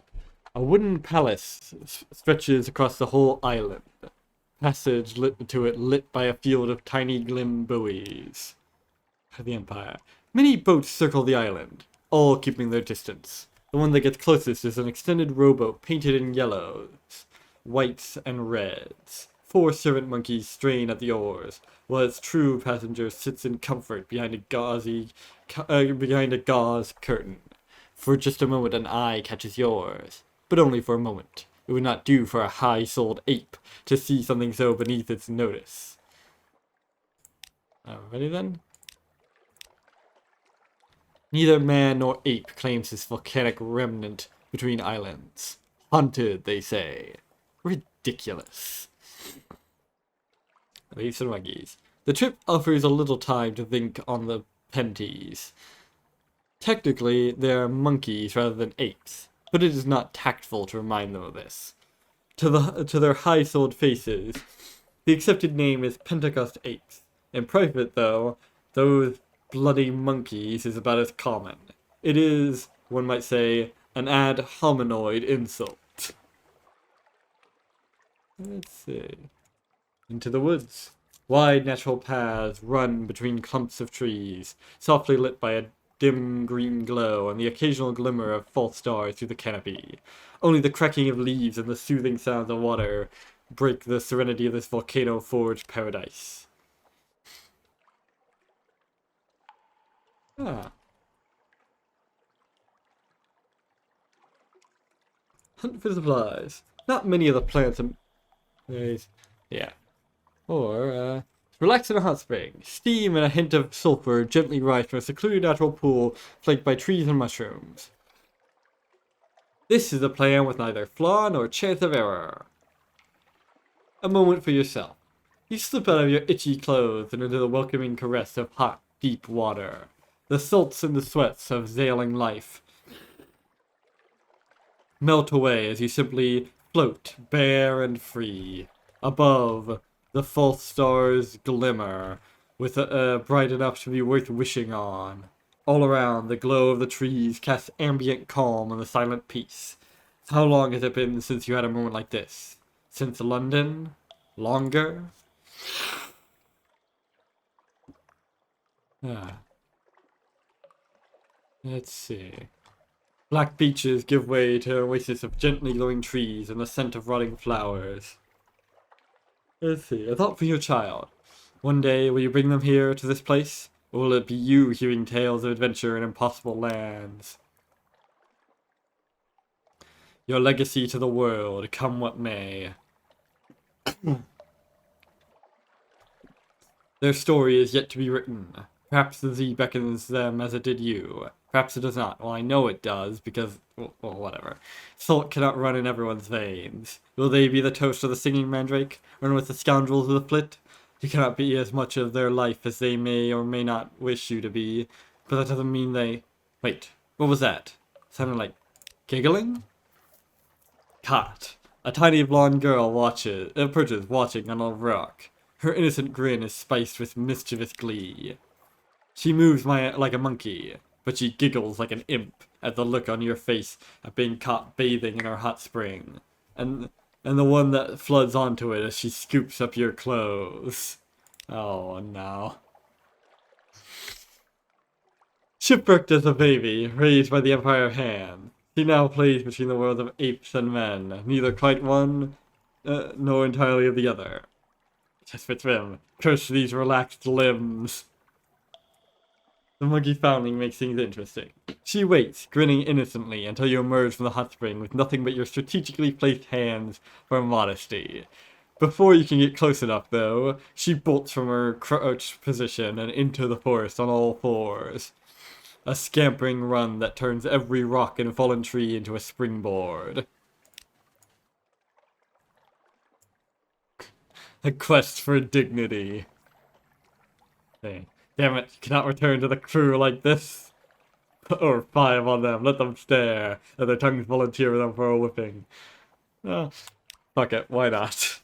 A wooden palace stretches across the whole island. Passage to it lit by a field of tiny glim buoys. The Empire. Many boats circle the island, all keeping their distance. The one that gets closest is an extended rowboat painted in yellows, whites, and reds. 4 servant monkeys strain at the oars, while its true passenger sits in comfort behind a gauze curtain. For just a moment an eye catches yours, but only for a moment. It would not do for a high-souled ape to see something so beneath its notice. Alrighty then. Neither man nor ape claims this volcanic remnant between islands. Haunted, they say. Ridiculous. Leaves and monkeys. The trip offers a little time to think on the penties. Technically, they are monkeys rather than apes, but it is not tactful to remind them of this. To their high-souled faces, the accepted name is Pentecost apes. In private, though, those bloody monkeys is about as common. It is, one might say, an ad hominoid insult. Let's see. Into the woods. Wide natural paths run between clumps of trees, softly lit by a dim green glow and the occasional glimmer of false stars through the canopy. Only the cracking of leaves and the soothing sounds of water break the serenity of this volcano-forged paradise. Ah. Hunt for supplies. Not many of the plants and... Yeah. Or, relax in a hot spring. Steam and a hint of sulfur gently rise from a secluded natural pool flanked by trees and mushrooms. This is a plan with neither flaw nor chance of error. A moment for yourself. You slip out of your itchy clothes and into the welcoming caress of hot, deep water. The salts and the sweats of sailing life melt away as you simply float bare and free. Above, the false stars glimmer, with bright enough to be worth wishing on. All around, the glow of the trees casts ambient calm and the silent peace. How long has it been since you had a moment like this? Since London? Longer? Let's see. Black beaches give way to an oasis of gently glowing trees and the scent of rotting flowers. Let's see. A thought for your child. One day, will you bring them here to this place? Or will it be you hearing tales of adventure in impossible lands? Your legacy to the world, come what may. Their story is yet to be written. Perhaps the Z beckons them as it did you. Perhaps it does not. Well, I know it does, because... well, whatever. Salt cannot run in everyone's veins. Will they be the toast of the singing mandrake? Run with the scoundrels of the flit? You cannot be as much of their life as they may or may not wish you to be. But that doesn't mean they... Wait, what was that? Sounded like... giggling? Caught. A tiny blonde girl approaches, watching on a rock. Her innocent grin is spiced with mischievous glee. She moves like a monkey, but she giggles like an imp at the look on your face at being caught bathing in her hot spring. And the one that floods onto it as she scoops up your clothes. Oh, no. Shipwrecked as a baby, raised by the Empire hand, she now plays between the worlds of apes and men, neither quite one, nor entirely of the other. Just fits them. Curse these relaxed limbs. The monkey foundling makes things interesting. She waits, grinning innocently, until you emerge from the hot spring with nothing but your strategically placed hands for modesty. Before you can get close enough, though, she bolts from her crouch position and into the forest on all fours. A scampering run that turns every rock and fallen tree into a springboard. A quest for dignity. Hey, damn it, you cannot return to the crew like this. Or 5 on them, let them stare, and their tongues volunteer them for a whipping. Oh, fuck it, why not?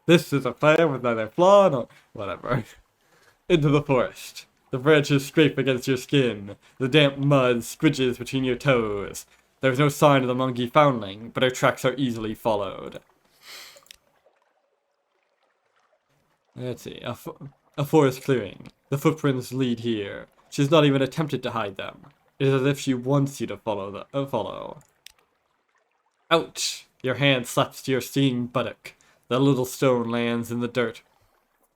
This is a plan with neither flaw nor whatever. Into the forest. The branches scrape against your skin. The damp mud squidges between your toes. There's no sign of the monkey foundling, but her tracks are easily followed. Let's see. A forest clearing. The footprints lead here. She has not even attempted to hide them. It is as if she wants you to follow. Ouch! Your hand slaps to your stinging buttock. The little stone lands in the dirt,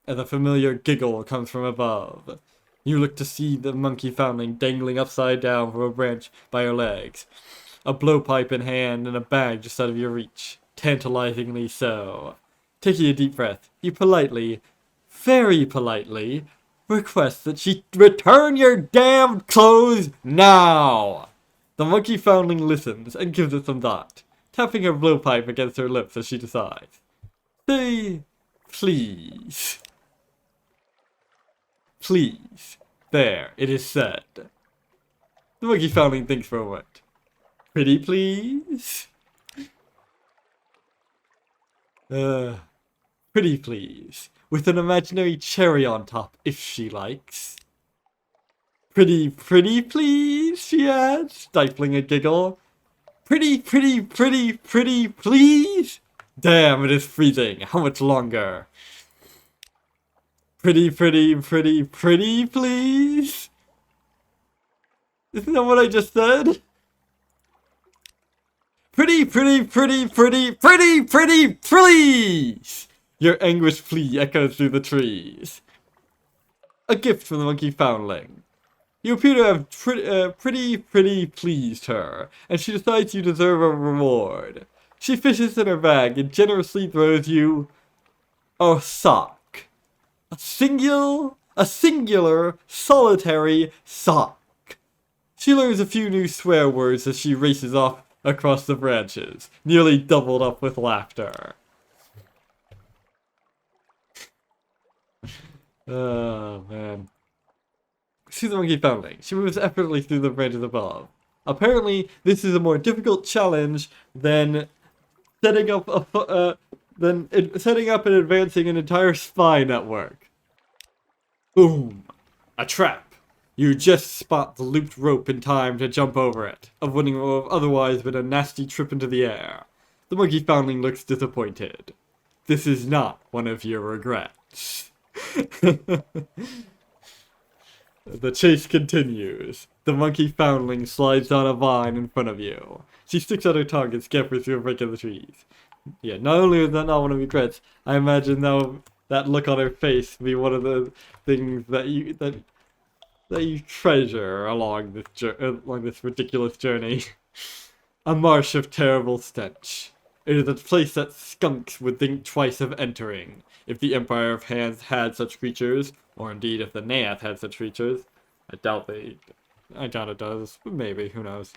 and the familiar giggle comes from above. You look to see the monkey foundling dangling upside down from a branch by her legs. A blowpipe in hand and a bag just out of your reach. Tantalizingly so. Taking a deep breath, you politely, very politely, request that she return your damn clothes now! The monkey foundling listens and gives it some thought, tapping her blowpipe against her lips as she decides. Say, please. Please. There, it is said. The monkey foundling thinks for a moment. Pretty please? Pretty please. With an imaginary cherry on top, if she likes. Pretty please, she adds, stifling a giggle. Pretty please? Damn, it is freezing. How much longer? Pretty please? Isn't that what I just said? Pretty please! Your anguished plea echoes through the trees. A gift from the monkey foundling. You appear to have pretty pleased her, and she decides you deserve a reward. She fishes in her bag and generously throws you a sock. A singular, solitary sock. She learns a few new swear words as she races off across the branches, nearly doubled up with laughter. Oh, man. See the monkey foundling. She moves effortlessly through the branches above. Apparently, this is a more difficult challenge than setting up and advancing an entire spy network. Boom! A trap. You just spot the looped rope in time to jump over it, avoiding what would have otherwise been a nasty trip into the air. The monkey foundling looks disappointed. This is not one of your regrets. The chase continues. The monkey foundling slides down a vine in front of you. She sticks out her tongue and scampers through a break in the trees. Yeah, not only is that not one of your regrets, I imagine that look on her face be one of the things that you treasure along this ridiculous journey. A marsh of terrible stench. It is a place that skunks would think twice of entering, if the Empire of Hands had such creatures, or indeed if the Naath had such creatures. I doubt it does, but maybe, who knows.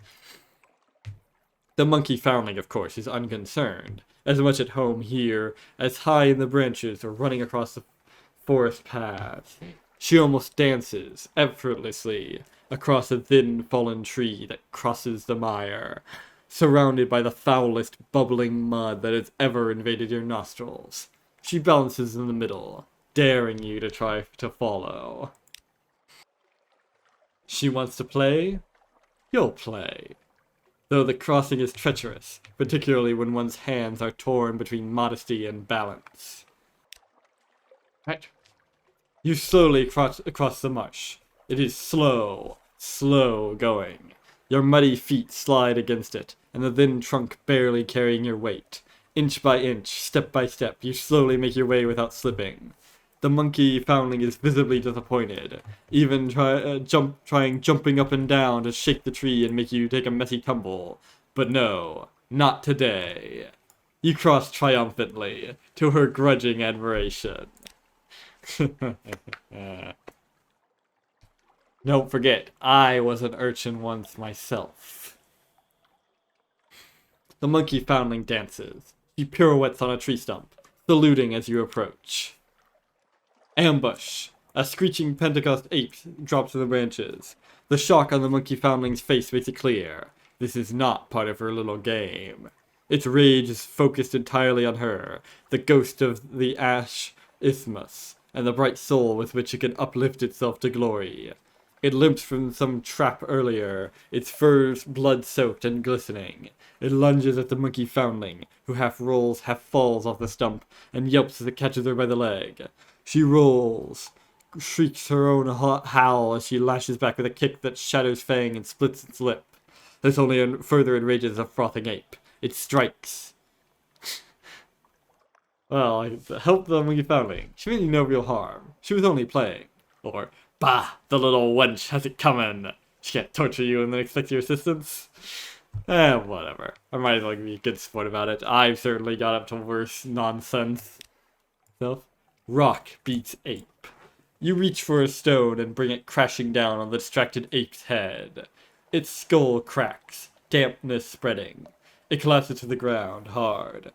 The monkey foundling, of course, is unconcerned, as much at home here as high in the branches or running across the forest paths. She almost dances, effortlessly, across a thin fallen tree that crosses the mire, surrounded by the foulest bubbling mud that has ever invaded your nostrils. She balances in the middle, daring you to try to follow. She wants to play? You'll play. Though the crossing is treacherous, particularly when one's hands are torn between modesty and balance. Right. You slowly across the marsh. It is slow going. Your muddy feet slide against it, and the thin trunk barely carrying your weight. Inch by inch, step by step, you slowly make your way without slipping. The monkey foundling is visibly disappointed, even jumping up and down to shake the tree and make you take a messy tumble. But no, not today. You cross triumphantly, to her grudging admiration. Don't forget, I was an urchin once myself. The monkey foundling dances. She pirouettes on a tree stump, saluting as you approach. Ambush. A screeching Pentecost ape drops from the branches. The shock on the monkey foundling's face makes it clear. This is not part of her little game. Its rage is focused entirely on her, the ghost of the Ash Isthmus, and the bright soul with which it can uplift itself to glory. It limps from some trap earlier, its fur blood-soaked and glistening. It lunges at the monkey foundling, who half rolls, half falls off the stump, and yelps as it catches her by the leg. She rolls, shrieks her own howl as she lashes back with a kick that shatters fang and splits its lip. This only further enrages a frothing ape. It strikes. Well, I helped the monkey foundling. She meant you no real harm. She was only playing. Or, bah, the little wench has it coming. She can't torture you and then expect your assistance. Whatever. I might as well be a good sport about it. I've certainly got up to worse nonsense. Rock beats ape. You reach for a stone and bring it crashing down on the distracted ape's head. Its skull cracks, dampness spreading. It collapses to the ground, hard.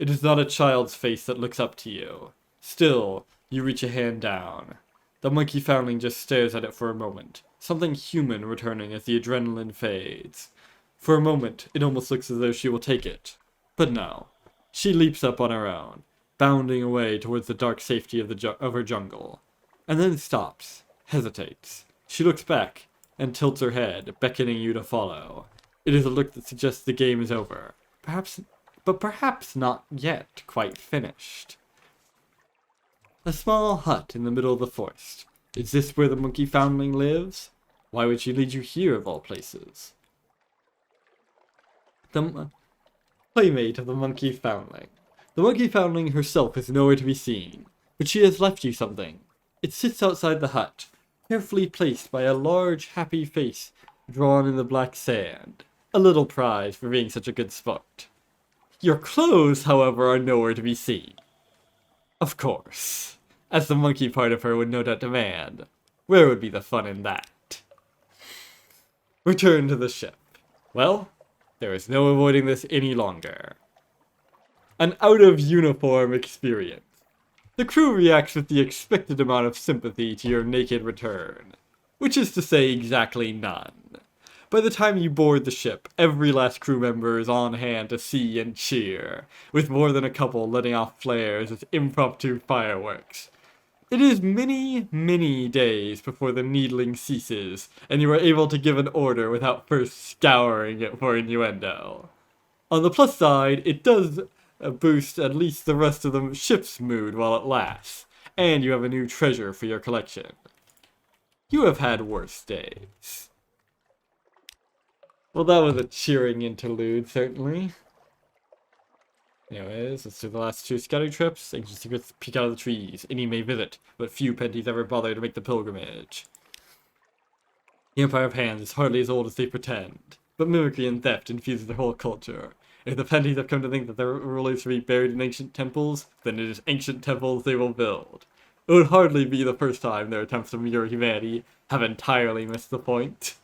It is not a child's face that looks up to you. Still, you reach a hand down. The monkey foundling just stares at it for a moment, something human returning as the adrenaline fades. For a moment, it almost looks as though she will take it. But no. She leaps up on her own, bounding away towards the dark safety of her jungle. And then stops, hesitates. She looks back, and tilts her head, beckoning you to follow. It is a look that suggests the game is over. Perhaps not yet quite finished. A small hut in the middle of the forest. Is this where the monkey foundling lives? Why would she lead you here of all places? The playmate of the monkey foundling. The monkey foundling herself is nowhere to be seen, but she has left you something. It sits outside the hut, carefully placed by a large, happy face drawn in the black sand. A little prize for being such a good sport. Your clothes, however, are nowhere to be seen. Of course, as the monkey part of her would no doubt demand. Where would be the fun in that? Return to the ship. Well, there is no avoiding this any longer. An out-of-uniform experience. The crew reacts with the expected amount of sympathy to your naked return, which is to say exactly none. By the time you board the ship, every last crew member is on hand to see and cheer, with more than a couple letting off flares as impromptu fireworks. It is many, many days before the needling ceases, and you are able to give an order without first scouring it for innuendo. On the plus side, it does boost at least the rest of the ship's mood while it lasts, and you have a new treasure for your collection. You have had worse days. Well, that was a cheering interlude, certainly. Anyways, let's do the last two scouting trips. Ancient secrets peek out of the trees. Any may visit, but few penties ever bother to make the pilgrimage. The Empire of Hands is hardly as old as they pretend, but mimicry and theft infuses their whole culture. If the penties have come to think that their rulers should be buried in ancient temples, then it is ancient temples they will build. It would hardly be the first time their attempts to mirror humanity have entirely missed the point.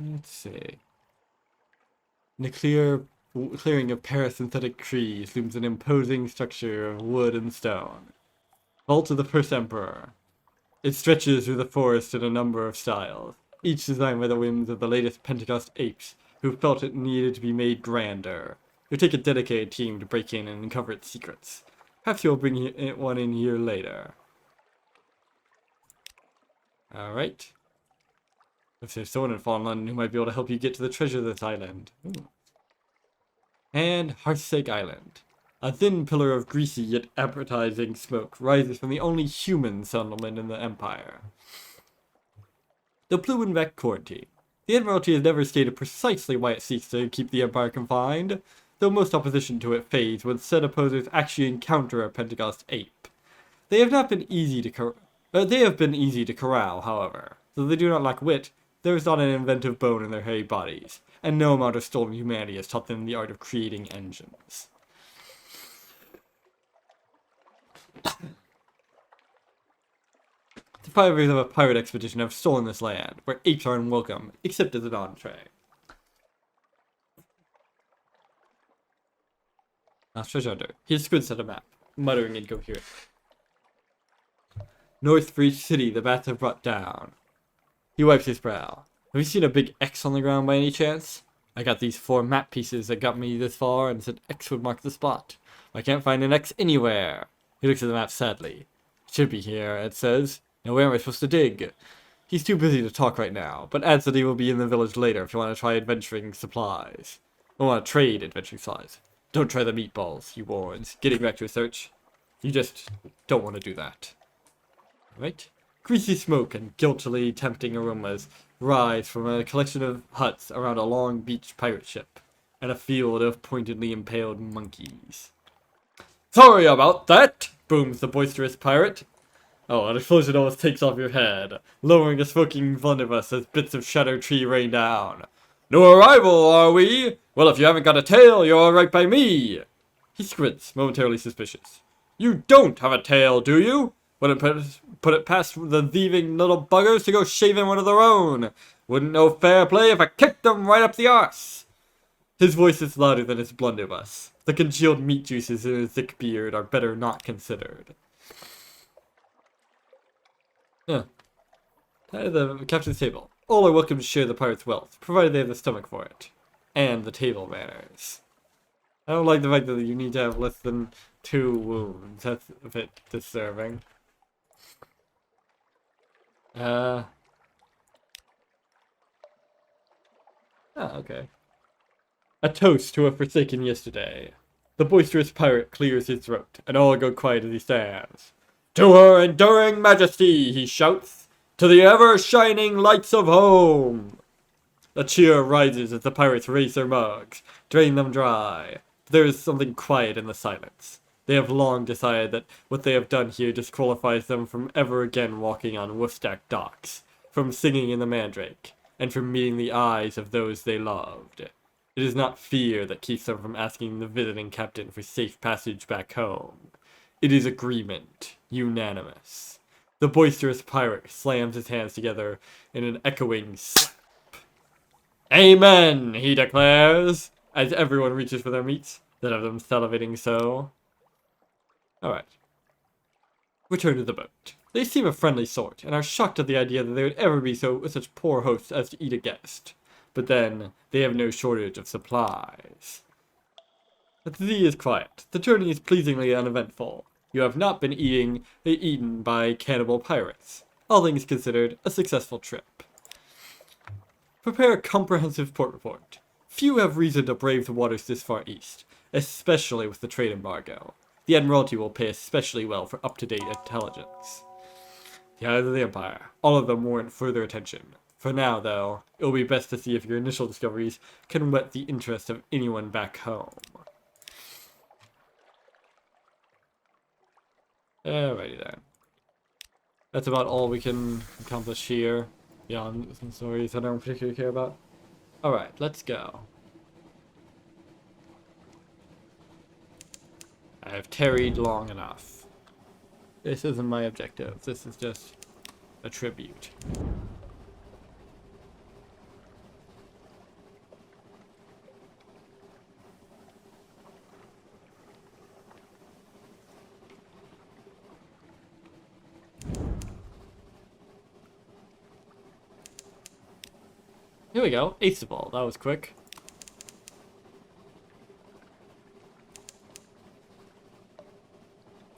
Let's see. In a clearing of parasynthetic trees looms an imposing structure of wood and stone. Vault of the First Emperor. It stretches through the forest in a number of styles, each designed by the whims of the latest Pentecost apes, who felt it needed to be made grander. It would take a dedicated team to break in and uncover its secrets. Perhaps you'll bring one in here later. Alright. If there's someone in Fallen London who might be able to help you get to the treasure of this island. Ooh. And Hearthsake Island. A thin pillar of greasy yet appetizing smoke rises from the only human settlement in the Empire. The Blumenbeck Quarantine. The Admiralty has never stated precisely why it seeks to keep the Empire confined, though most opposition to it fades when said opposers actually encounter a Pentecost ape. They have been easy to corral, however. Though they do not lack wit, there is not an inventive bone in their hairy bodies, and no amount of stolen humanity has taught them the art of creating engines. The pirates of a pirate expedition have stolen this land, where apes are unwelcome, except as an entree. Treasure hunter. He squints at a map, muttering incoherently. North for each city the bats have brought down. He wipes his brow. Have you seen a big X on the ground by any chance? I got these 4 map pieces that got me this far and said X would mark the spot. I can't find an X anywhere. He looks at the map sadly. It should be here, it says. Now where am I supposed to dig? He's too busy to talk right now, but adds that he will be in the village later if you want to try adventuring supplies. I want to trade adventuring supplies. Don't try the meatballs, he warns, getting back to his search. You just don't want to do that. Right? Greasy smoke and guiltily tempting aromas rise from a collection of huts around a long beach pirate ship and a field of pointedly impaled monkeys. Sorry about that, booms the boisterous pirate. Oh, an explosion almost takes off your head, lowering a smoking blunderbuss as bits of shattered tree rain down. New arrival, are we? Well, if you haven't got a tail, you're all right by me. He squints, momentarily suspicious. You don't have a tail, do you? Wouldn't put it past the thieving little buggers to go shaving one of their own. Wouldn't know fair play if I kicked them right up the arse. His voice is louder than his blunderbuss. The congealed meat juices in his thick beard are better not considered. At the captain's table. All are welcome to share the pirate's wealth, provided they have the stomach for it. And the table manners. I don't like the fact that you need to have less than 2 wounds. That's a bit disturbing. Okay. A toast to a forsaken yesterday. The boisterous pirate clears his throat, and all go quiet as he stands. To her enduring majesty, he shouts. To the ever-shining lights of home! A cheer rises as the pirates raise their mugs, drain them dry. But there is something quiet in the silence. They have long decided that what they have done here disqualifies them from ever again walking on Woofstack docks, from singing in the Mandrake, and from meeting the eyes of those they loved. It is not fear that keeps them from asking the visiting captain for safe passage back home. It is agreement, unanimous. The boisterous pirate slams his hands together in an echoing slap. Amen, he declares, as everyone reaches for their meats, that of them salivating so. Alright. Return to the boat. They seem a friendly sort, and are shocked at the idea that they would ever be such poor hosts as to eat a guest. But then, they have no shortage of supplies. The sea is quiet. The journey is pleasingly uneventful. You have not been eaten by cannibal pirates. All things considered, a successful trip. Prepare a comprehensive port report. Few have reason to brave the waters this far east, especially with the trade embargo. The Admiralty will pay especially well for up-to-date intelligence. The Isles of the Empire. All of them warrant further attention. For now, though, it will be best to see if your initial discoveries can whet the interest of anyone back home. Alrighty then. That's about all we can accomplish here. Beyond some stories I don't particularly care about. Alright, let's go. I have tarried long enough. This isn't my objective. This is just a tribute. Here we go. Aestival. That was quick.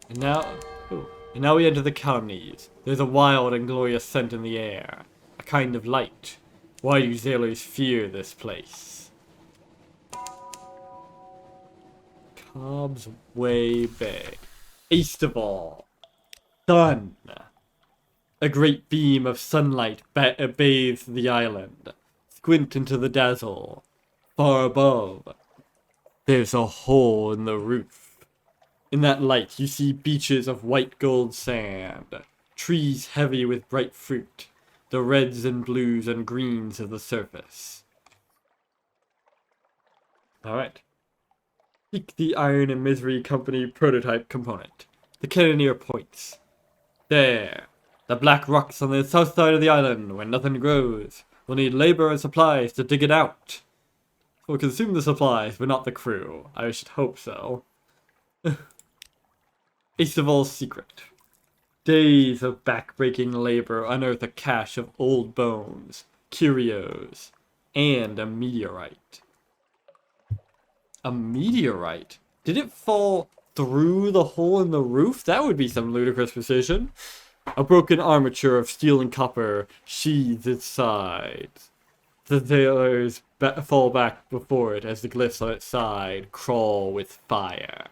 And now we enter the colonies. There's a wild and glorious scent in the air. A kind of light. Why do sailors fear this place? Cobb's Way Bay. Aestival. Sun. A great beam of sunlight bathes the island. Squint into the dazzle. Far above, there's a hole in the roof. In that light, you see beaches of white gold sand, trees heavy with bright fruit, the reds and blues and greens of the surface. Alright. Seek the Iron and Misery Company prototype component. The cannoneer points. There. The black rocks on the south side of the island where nothing grows. We'll need labor and supplies to dig it out. We'll consume the supplies, but not the crew. I should hope so. Aestival's secret. Days of back-breaking labor unearth a cache of old bones, curios, and a meteorite. A meteorite? Did it fall through the hole in the roof? That would be some ludicrous precision. A broken armature of steel and copper sheathes its sides. The sailors fall back before it as the glyphs on its side crawl with fire.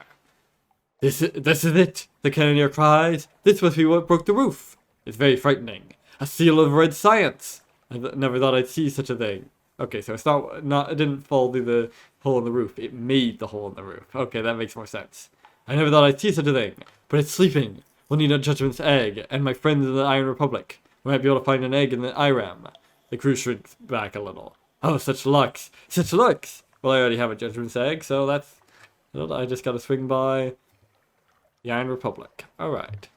This is it, the cannoneer cries. This must be what broke the roof. It's very frightening. A seal of red science. I never thought I'd see such a thing. Okay, so it's not it didn't fall through the hole in the roof. It made the hole in the roof. Okay, that makes more sense. I never thought I'd see such a thing. But it's sleeping. We'll need a Judgment's egg, and my friends in the Iron Republic. We might be able to find an egg in the IRAM. The crew shrinks back a little. Oh, such lucks. Such lucks! Well, I already have a Judgment's egg, so that's... I just gotta swing by the Iron Republic. Alright.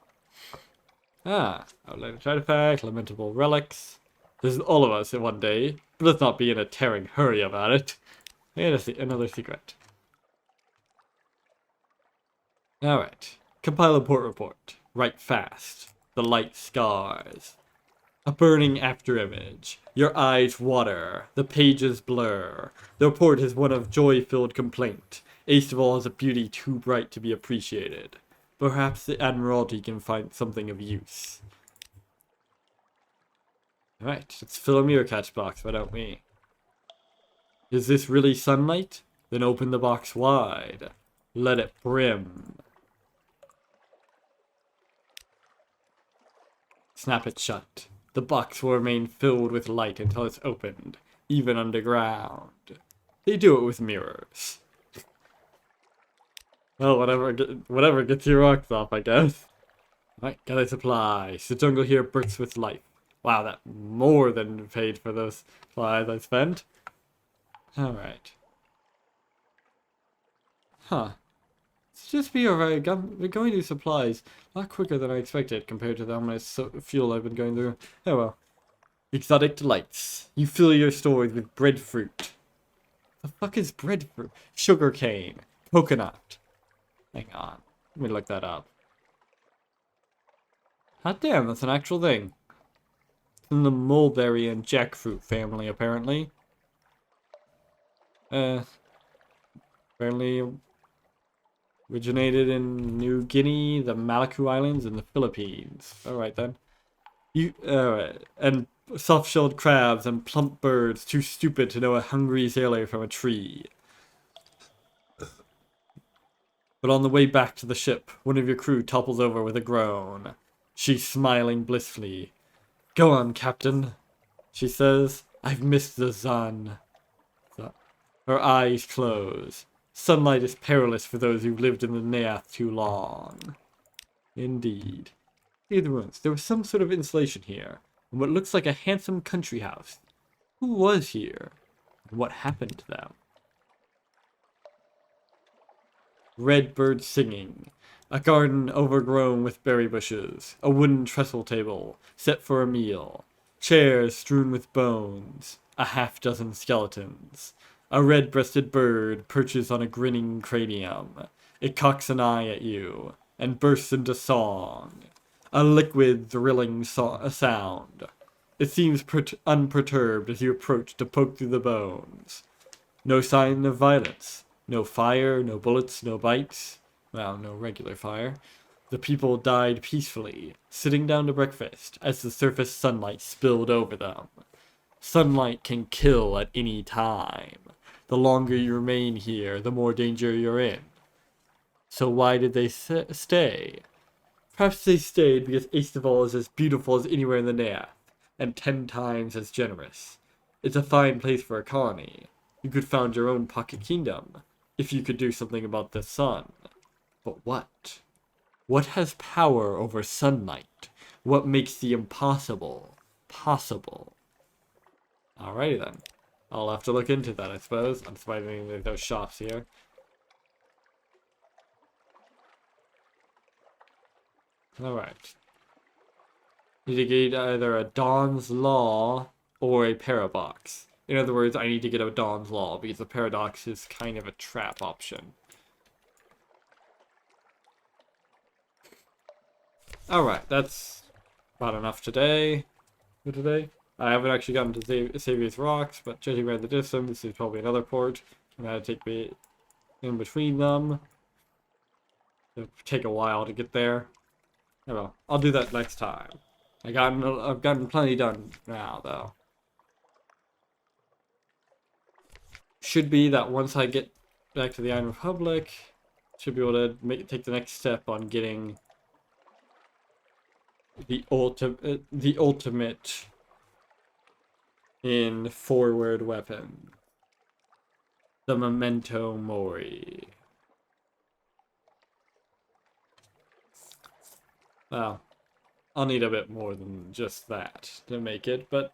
Outlandish artifact, lamentable relics. This is all of us in one day, but let's not be in a tearing hurry about it. And another secret. Alright. Compile a port report. Write fast. The light scars. A burning afterimage. Your eyes water. The pages blur. The report is one of joy-filled complaint. Aestival has a beauty too bright to be appreciated. Perhaps the Admiralty can find something of use. Alright, let's fill a mirror catch box, why don't we? Is this really sunlight? Then open the box wide. Let it brim. Snap it shut. The box will remain filled with light until it's opened, even underground. They do it with mirrors. Well, whatever gets your rocks off, I guess. Alright, gather supplies. The jungle here bursts with life. Wow, that more than paid for those supplies I spent. Alright. Huh. Let's just be alright. We're going through supplies a lot quicker than I expected compared to the amount of fuel I've been going through. Oh well. Exotic delights. You fill your stores with breadfruit. The fuck is breadfruit? Sugarcane. Coconut. Hang on. Let me look that up. Hot damn, that's an actual thing. It's in the mulberry and jackfruit family, apparently. Apparently originated in New Guinea, the Maluku Islands, and the Philippines. Alright then. Alright. And soft-shelled crabs and plump birds too stupid to know a hungry sailor from a tree. But on the way back to the ship, one of your crew topples over with a groan. She's smiling blissfully. Go on, Captain, she says. I've missed the sun. Her eyes close. Sunlight is perilous for those who've lived in the Neath too long. Indeed. Near the ruins, there was some sort of insulation here, and what looks like a handsome country house. Who was here? And what happened to them? Red birds singing. A garden overgrown with berry bushes. A wooden trestle table, set for a meal. Chairs strewn with bones. A half-dozen skeletons. A red-breasted bird perches on a grinning cranium. It cocks an eye at you, and bursts into song. A liquid, thrilling sound. It seems unperturbed as you approach to poke through the bones. No sign of violence. No fire, no bullets, no bites. Well, no regular fire. The people died peacefully, sitting down to breakfast as the surface sunlight spilled over them. Sunlight can kill at any time. The longer you remain here, the more danger you're in. So why did they stay? Perhaps they stayed because Aestival is as beautiful as anywhere in the Neath, and 10 times as generous. It's a fine place for a colony. You could found your own pocket kingdom, if you could do something about the sun. But what? What has power over sunlight? What makes the impossible possible. Alrighty then. I'll have to look into that, I suppose. I'm finding those shops here. Alright. Need to get either a Dawn's Law or a Paradox. In other words, I need to get a Dawn's Law because the Paradox is kind of a trap option. Alright, that's about enough today. For today. I haven't actually gotten to Saviour's Rocks, but judging by the distance, this is probably another port. I'm gonna take me in between them. It'll take a while to get there. Oh well, I'll do that next time. I've gotten plenty done now, though. Should be that once I get back to the Iron Republic, should be able to take the next step on getting the ultimate in forward weapon, the Memento Mori. Well, I'll need a bit more than just that to make it, but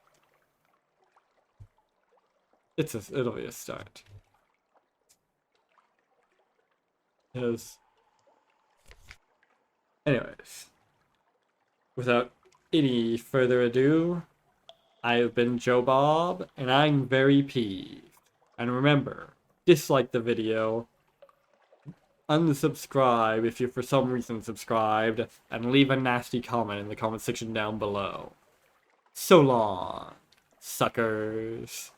it'll be a start. Anyways, without any further ado, I have been Joe Bob, and I'm very peeved. And remember, dislike the video, unsubscribe if you're for some reason subscribed, and leave a nasty comment in the comment section down below. So long, suckers.